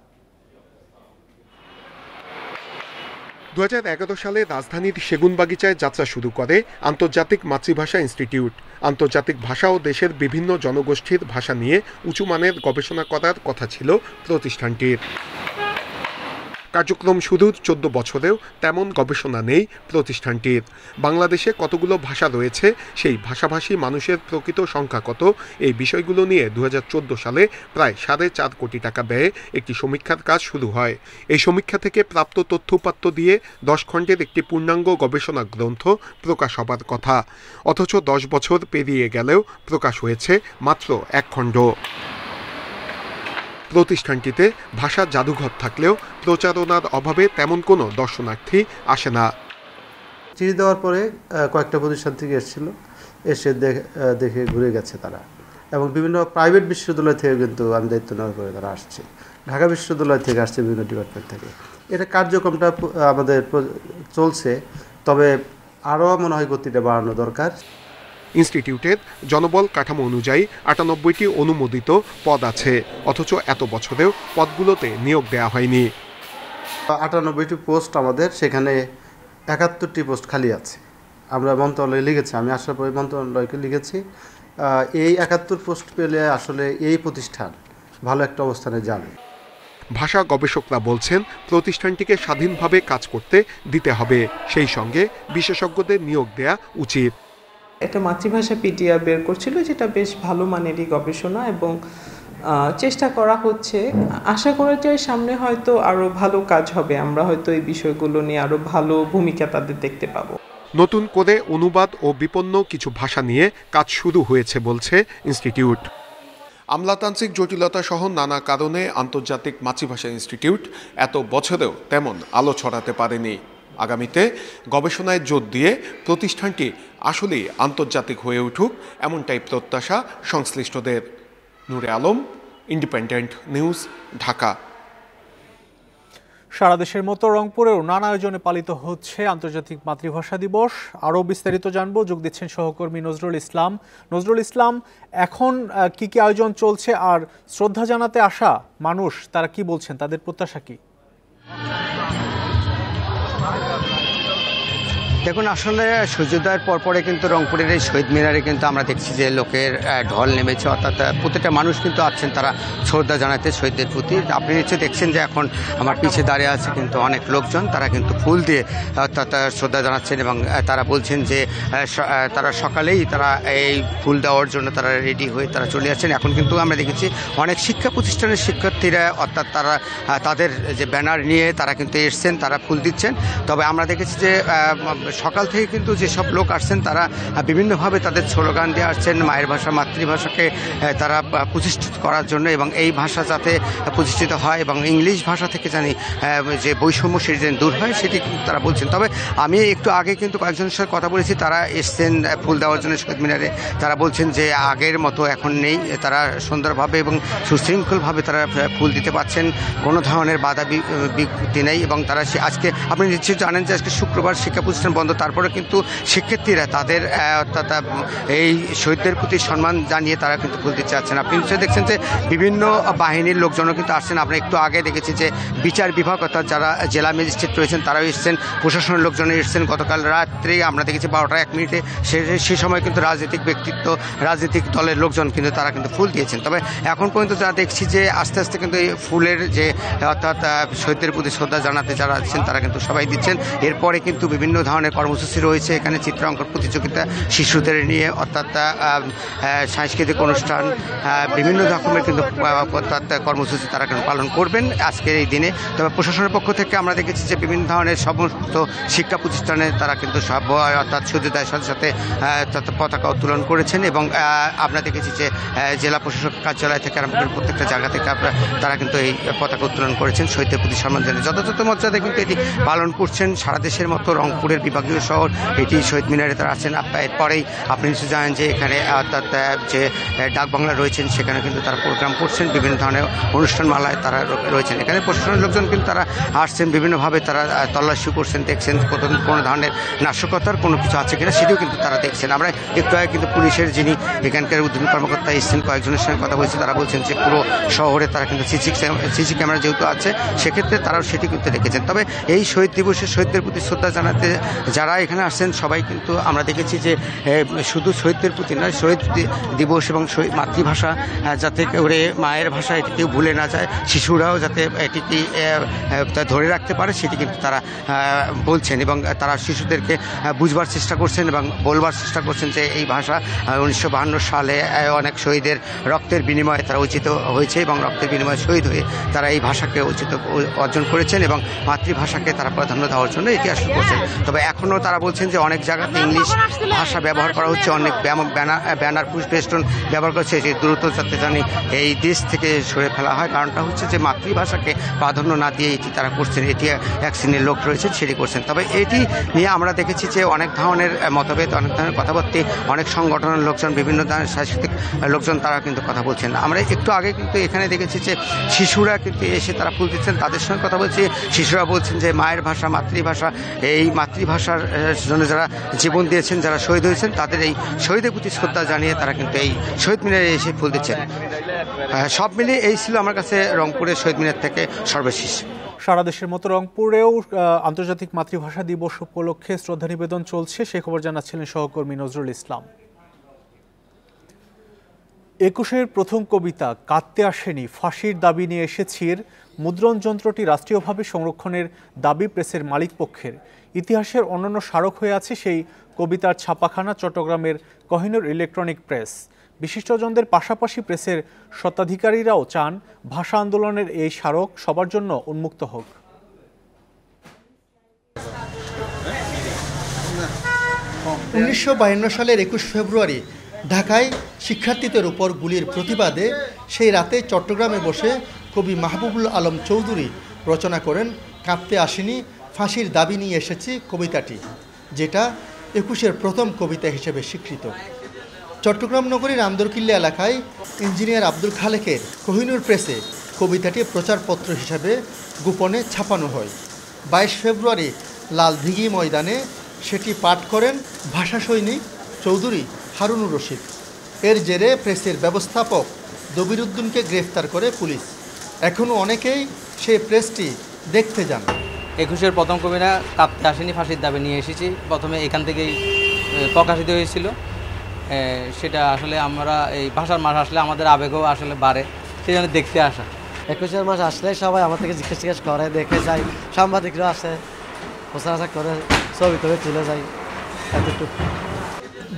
2011 সালে রাজধানীর সেগুনবাগিচায় যাত্রা শুরু করে আন্তর্জাতিক মাতৃভাষা ইনস্টিটিউট। আন্তর্জাতিক ভাষা ও দেশের বিভিন্ন জনগোষ্ঠীর ভাষা নিয়ে উঁচুমানের গবেষণা করার কথা ছিল প্রতিষ্ঠানটির। কার্যক্রম শুরুর 14 বছরেও তেমন গবেষণা নেই প্রতিষ্ঠানটির। বাংলাদেশে কতগুলো ভাষা রয়েছে, সেই ভাষাভাষী মানুষের প্রকৃত সংখ্যা কত, এই বিষয়গুলো নিয়ে 2014 সালে প্রায় 4.5 কোটি টাকা ব্যয়ে একটি সমীক্ষার কাজ শুরু হয়। এই সমীক্ষা থেকে প্রাপ্ত তথ্যউপাত্ত দিয়ে 10 খণ্ডের একটি পূর্ণাঙ্গ গবেষণা গ্রন্থ প্রকাশ হবার কথা, অথচ 10 বছর পেরিয়ে গেলেও প্রকাশ হয়েছে মাত্র 1 খণ্ড। প্রতিষ্ঠানটিতে ভাষা জাদুঘর থাকলেও প্রচারণার অভাবে তেমন কোনো দর্শনার্থী আসে না। চিঠি দেওয়ার পরে কয়েকটা প্রতিষ্ঠান থেকে এসেছিল, এসে দেখে ঘুরে গেছে তারা, এবং বিভিন্ন প্রাইভেট বিশ্ববিদ্যালয় থেকে কিন্তু আমি দায়িত্ব নেওয়ার পরে তারা আসছে, ঢাকা বিশ্ববিদ্যালয় থেকে আসছে, বিভিন্ন ডিপার্টমেন্ট থেকে। এটা কার্যক্রমটা আমাদের চলছে, তবে আরও মনে হয় গতিটা বাড়ানো দরকার। ইনস্টিটিউটের জনবল কাঠামো অনুযায়ী 98টি অনুমোদিত পদ আছে, অথচ এত বছরেও পদগুলোতে নিয়োগ দেওয়া হয়নি। 98টি পোস্ট আমাদের, সেখানে 71টি পোস্ট খালি আছে। আমরা মন্ত্রণালয়ে লিখেছি, আমি আসার পরে মন্ত্রণালয়কে লিখেছি, এই 71 পোস্ট পেলে আসলে এই প্রতিষ্ঠান ভালো একটা অবস্থানে যাবে। ভাষা গবেষকরা বলছেন প্রতিষ্ঠানটিকে স্বাধীনভাবে কাজ করতে দিতে হবে, সেই সঙ্গে বিশেষজ্ঞদের নিয়োগ দেয়া উচিত। একটা মাতৃভাষা পিডিআর বের করছিল, যেটা বেশ ভালো মানেরই গবেষণা এবং চেষ্টা করা হচ্ছে। আশা করা যায় সামনে হয়তো আরও ভালো কাজ হবে, আমরা হয়তো এই বিষয়গুলো নিয়ে আরও ভালো ভূমিকা তাদের দেখতে পাবো। নতুন করে অনুবাদ ও বিপন্ন কিছু ভাষা নিয়ে কাজ শুরু হয়েছে বলছে ইনস্টিটিউট। আমলাতান্ত্রিক জটিলতা সহ নানা কারণে আন্তর্জাতিক মাতৃভাষা ইনস্টিটিউট এত বছরেও তেমন আলো ছড়াতে পারেনি। আগামীতে গবেষণায় জোর দিয়ে প্রতিষ্ঠানটি আসলেই আন্তর্জাতিক হয়ে উঠুক, এমনটাই প্রত্যাশা সংশ্লিষ্টদের। নূরে আলম, ইন্ডিপেন্ডেন্ট নিউজ, ঢাকা। সারা দেশের মতো রংপুরেও নানা আয়োজনে পালিত হচ্ছে আন্তর্জাতিক মাতৃভাষা দিবস। আরও বিস্তারিত জানবো, যোগ দিচ্ছেন সহকর্মী নজরুল ইসলাম। নজরুল ইসলাম, এখন কি কি আয়োজন চলছে আর শ্রদ্ধা জানাতে আসা মানুষ তারা কি বলছেন, তাদের প্রত্যাশা কি? দেখুন, আসলে সূর্যোদয়ের পরপরে কিন্তু রংপুরের এই শহীদ মিনারে কিন্তু আমরা দেখছি যে লোকের ঢল নেমেছে, অর্থাৎ প্রত্যেকটা মানুষ কিন্তু আছেন তারা শ্রদ্ধা জানাতে শহীদদের প্রতি। আপনি নিশ্চয়ই দেখছেন যে এখন আমার পিছিয়ে দাঁড়িয়ে আছে কিন্তু অনেক লোকজন, তারা কিন্তু ফুল দিয়ে অর্থাৎ শ্রদ্ধা জানাচ্ছেন এবং তারা বলছেন যে তারা সকালেই তারা এই ফুল দেওয়ার জন্য তারা রেডি হয়ে তারা চলে আসছেন। এখন কিন্তু আমরা দেখেছি অনেক শিক্ষা প্রতিষ্ঠানের শিক্ষার্থীরা অর্থাৎ তারা তাদের যে ব্যানার নিয়ে তারা কিন্তু এসছেন, তারা ফুল দিচ্ছেন। তবে আমরা দেখেছি যে সকাল থেকে কিন্তু যেসব লোক আসছেন তারা বিভিন্নভাবে তাদের স্লোগান দিয়ে আসছেন মায়ের ভাষা মাতৃভাষাকে তারা প্রতিষ্ঠিত করার জন্য এবং এই ভাষা যাতে প্রতিষ্ঠিত হয় এবং ইংলিশ ভাষা থেকে জানি যে বৈষম্য সেটি যেন দূর হয় সেটি তারা বলছেন। তবে আমি একটু আগে কিন্তু কয়েকজনের সাথে কথা বলেছি, তারা এসছেন ফুল দেওয়ার জন্য শহীদ মিনারে। তারা বলছেন যে আগের মতো এখন নেই, তারা সুন্দরভাবে এবং সুশৃঙ্খলভাবে তারা ফুল দিতে পারছেন, কোনো ধরনের বাধা বিঘ্নি নেই। এবং তারা আজকে আপনি নিশ্চয়ই জানেন যে আজকে শুক্রবার শিক্ষা প্রতিষ্ঠান বন্ধ, তারপরে কিন্তু শিক্ষার্থীরা তাদের অর্থাৎ এই শহীদদের প্রতি সম্মান জানিয়ে তারা কিন্তু ফুল দিতে চাচ্ছেন। আপনি নিশ্চয়ই দেখছেন যে বিভিন্ন বাহিনীর লোকজনও কিন্তু আসছেন। আমরা একটু আগে দেখেছি যে বিচার বিভাগ অর্থাৎ যারা জেলা ম্যাজিস্ট্রেট রয়েছেন তারাও এসছেন, প্রশাসনের লোকজনও এসছেন। গতকাল রাত্রে আমরা দেখেছি 12:01 সে সময় কিন্তু রাজনৈতিক ব্যক্তিত্ব রাজনৈতিক দলের লোকজন কিন্তু তারা কিন্তু ফুল দিয়েছেন। তবে এখন পর্যন্ত যা দেখছি যে আস্তে আস্তে কিন্তু এই ফুলের যে অর্থাৎ শহীদদের প্রতি শ্রদ্ধা জানাতে যারা আছেন তারা কিন্তু সবাই দিচ্ছেন। এরপরে কিন্তু বিভিন্ন ধরনের কর্মসূচি রয়েছে, এখানে চিত্রাঙ্কন প্রতিযোগিতা শিশুদের নিয়ে অর্থাৎ সাংস্কৃতিক অনুষ্ঠান বিভিন্ন রকমের কিন্তু অর্থাৎ কর্মসূচি তারা কিন্তু পালন করবেন আজকের এই দিনে। তবে প্রশাসনের পক্ষ থেকে আমরা দেখেছি যে বিভিন্ন ধরনের সমস্ত শিক্ষা প্রতিষ্ঠানে তারা কিন্তু সব অর্থাৎ সূর্যোদয়ের সাথে সাথে পতাকা উত্তোলন করেছেন এবং আমরা দেখেছি যে জেলা প্রশাসক কার্যালয় থেকে আরম্ভ করে প্রত্যেকটা জায়গা থেকে তারা কিন্তু এই পতাকা উত্তোলন করেছেন শহীদদের প্রতি সম্মান জানিয়ে যথাযথ মর্যাদায় কিন্তু এটি পালন করছেন। সারা দেশের মতো রংপুরের বিভাগীয় শহর এটি শহীদ মিনারে তারা আছেন। এরপরেই আপনি নিশ্চয় জানেন যে এখানে অর্থাৎ যে ডাকবাংলা রয়েছেন সেখানে কিন্তু তারা প্রোগ্রাম করছেন, বিভিন্ন ধরনের অনুষ্ঠানমালায় তারা রয়েছেন। এখানে প্রশাসনের লোকজন কিন্তু তারা আসছেন, বিভিন্নভাবে তারা তল্লাশি করছেন, দেখছেন কোনো ধরনের নাশকতার কোনো কিছু আছে কিনা সেটিও কিন্তু তারা দেখছেন। আমরা একটু আগে কিন্তু পুলিশের যিনি এখানকার উদ্যোগী কর্মকর্তা এসেছেন কয়েকজনের সঙ্গে কথা বলছি, তারা বলছেন যে পুরো শহরে তারা কিন্তু সিসি ক্যামেরা যেহেতু আছে সেক্ষেত্রে তারাও সেটি কিন্তু রেখেছেন। তবে এই শহীদ দিবসে শহীদদের প্রতি শ্রদ্ধা জানাতে যারা এখানে আসছেন সবাই কিন্তু আমরা দেখেছি যে শুধু শহীদদের প্রতি নয়, শহীদ দিবস এবং মাতৃভাষা যাতে করে মায়ের ভাষা এটি কেউ ভুলে না যায়, শিশুরাও যাতে এটিকে ধরে রাখতে পারে সেটি কিন্তু তারা বলছেন এবং তারা শিশুদেরকে বুঝবার চেষ্টা করছেন এবং বলবার চেষ্টা করছেন যে এই ভাষা 1952 সালে অনেক শহীদের রক্তের বিনিময়ে তারা উচিত হয়েছে এবং রক্তের বিনিময়ে শহীদ হয়ে তারা এই ভাষাকে উচিত অর্জন করেছেন এবং মাতৃভাষাকে তারা প্রাধান্য দেওয়ার জন্য এটি আসলে করছেন। তবে এখনও তারা বলছেন যে অনেক জায়গাতে ইংলিশ ভাষা ব্যবহার করা হচ্ছে, অনেক ব্যানার পুষ্পেষ্টন ব্যবহার করছে, যে দ্রুত যাতে জানি এই দেশ থেকে সরে ফেলা হয়। কারণটা হচ্ছে যে মাতৃভাষাকে প্রাধান্য না দিয়ে এটি তারা করছেন, এটি এক শ্রেণীর লোক রয়েছেন সেটি করছেন। তবে এটি নিয়ে আমরা দেখেছি যে অনেক ধরনের মতভেদ, অনেক ধরনের কথাবার্তা, অনেক সংগঠনের লোকজন, বিভিন্ন ধরনের সাংস্কৃতিক লোকজন তারা কিন্তু কথা বলছেন। আমরা একটু আগে কিন্তু এখানে দেখেছি যে শিশুরা কিন্তু এসে তারা ফুল দিচ্ছেন, তাদের সঙ্গে কথা বলছি। শিশুরা বলছেন যে মায়ের ভাষা মাতৃভাষা, এই মাতৃভাষা ভাষার জন্য যারা জীবন দিয়েছেন, যারা শহীদ হয়েছেন, তাদের এই শহীদের প্রতি শ্রদ্ধা জানিয়ে তারা কিন্তু এই শহীদ মিনারে এসে ফুল দিচ্ছেন। সব মিলিয়ে এই ছিল আমার কাছে রংপুরের শহীদ মিনার থেকে সর্বশেষ। সারা দেশের মতো রংপুরেও আন্তর্জাতিক মাতৃভাষা দিবস উপলক্ষে শ্রদ্ধা নিবেদন চলছে, সে খবর জানাচ্ছিলেন সহকর্মী নজরুল ইসলাম। ২১-এর প্রথম কবিতা কাঁদতে আসেনি ফাঁসির দাবি নিয়ে এসেছির মুদ্রণ যন্ত্রটি রাষ্ট্রীয়ভাবে সংরক্ষণের দাবি প্রেসের মালিক পক্ষের। ইতিহাসের অনন্য স্মারক হয়ে আছে সেই কবিতার ছাপাখানা চট্টগ্রামের কোহিনূর ইলেকট্রনিক প্রেস। বিশিষ্টজনদের পাশাপাশি প্রেসের স্বত্বাধিকারীরাও চান ভাষা আন্দোলনের এই স্মারক সবার জন্য উন্মুক্ত হোক। 1952 সালের 21 ফেব্রুয়ারি ঢাকায় শিক্ষার্থীদের উপর গুলির প্রতিবাদে সেই রাতে চট্টগ্রামে বসে কবি মাহবুবুল আলম চৌধুরী রচনা করেন কাঁদতে আসেনি ফাঁসির দাবি নিয়ে এসেছি কবিতাটি, যেটা 21-এর প্রথম কবিতা হিসেবে স্বীকৃত। চট্টগ্রাম নগরীর আন্দরকিল্লা এলাকায় ইঞ্জিনিয়ার আব্দুল খালেকের কোহিনূর প্রেসে কবিতাটি প্রচারপত্র হিসাবে গোপনে ছাপানো হয়। 22 ফেব্রুয়ারি লালদিঘি ময়দানে সেটি পাঠ করেন ভাষা সৈনিক চৌধুরী হারুনুর রশিদ। এর জেরে প্রেসের ব্যবস্থাপক দবিরুদ্দিনকে গ্রেফতার করে পুলিশ। এখনও অনেকেই সেই প্রেসটি দেখতে যান। 21-এর প্রথম কবিতা কাঁদতে আসেনি ফাঁসির দাবি নিয়ে এসেছি, প্রথমে এখান থেকেই প্রকাশিত হয়েছিল। সেটা আসলে আমরা এই ভাষার মাস আসলে আমাদের আবেগও আসলে বাড়ে, সেই জন্য দেখতে আসা। 21-এর মাস আসলে সবাই আমার থেকে জিজ্ঞেস করে, দেখে যায়, সাংবাদিকরা আসে, প্রচার করে, ছবি টবি তুলে যায়। এতটুকু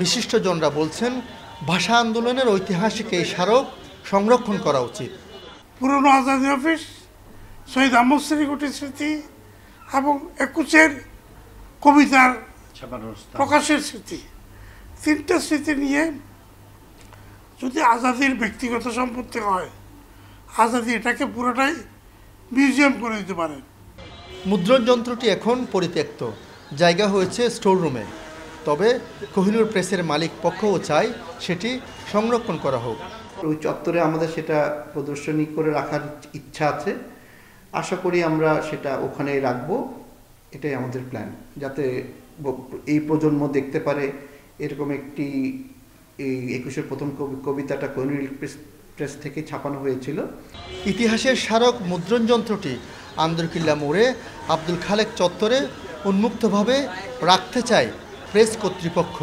বিশিষ্টজনরা বলছেন ভাষা আন্দোলনের ঐতিহাসিক এই স্মারক সংরক্ষণ করা উচিত। পুরনো আজাদি অফিস, শহীদ আহমদ শ্রীকুটির স্মৃতি এবং 21-এর কবিতার প্রকাশের স্মৃতি, তিনটা স্মৃতি নিয়ে যদি আজাদির ব্যক্তিগত সম্পত্তি হয়, আজাদি এটাকে পুরোটাই মিউজিয়াম করে দিতে পারেন। মুদ্রণ যন্ত্রটি এখন পরিত্যক্ত, জায়গা হয়েছে স্টোর রুমে। তবে কোহিনূর প্রেসের মালিক পক্ষও চায় সেটি সংরক্ষণ করা হোক। ওই চত্বরে আমাদের সেটা প্রদর্শনী করে রাখার ইচ্ছা আছে, আশা করি আমরা সেটা ওখানেই রাখবো। এটাই আমাদের প্ল্যান, যাতে এই প্রজন্ম দেখতে পারে এরকম একটি এই 21-এর প্রথম কবিতাটা কোহিনূর প্রেস থেকে ছাপানো হয়েছিল। ইতিহাসের স্মারক মুদ্রণ যন্ত্রটি আন্দরকিল্লা মোড়ে আব্দুল খালেক চত্বরে উন্মুক্তভাবে রাখতে চায় প্রেস কর্তৃপক্ষ।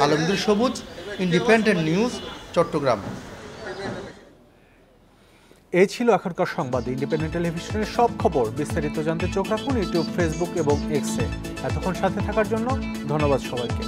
আলমগীর সবুজ, ইন্ডিপেন্ডেন্ট নিউজ, চট্টগ্রাম। এই ছিল এখনকার সংবাদ। ইন্ডিপেন্ডেন্ট টেলিভিশনের সব খবর বিস্তারিত জানতে চোখ রাখুন ইউটিউব, ফেসবুক এবং এক্সে। এতক্ষণ সাথে থাকার জন্য ধন্যবাদ সবাইকে।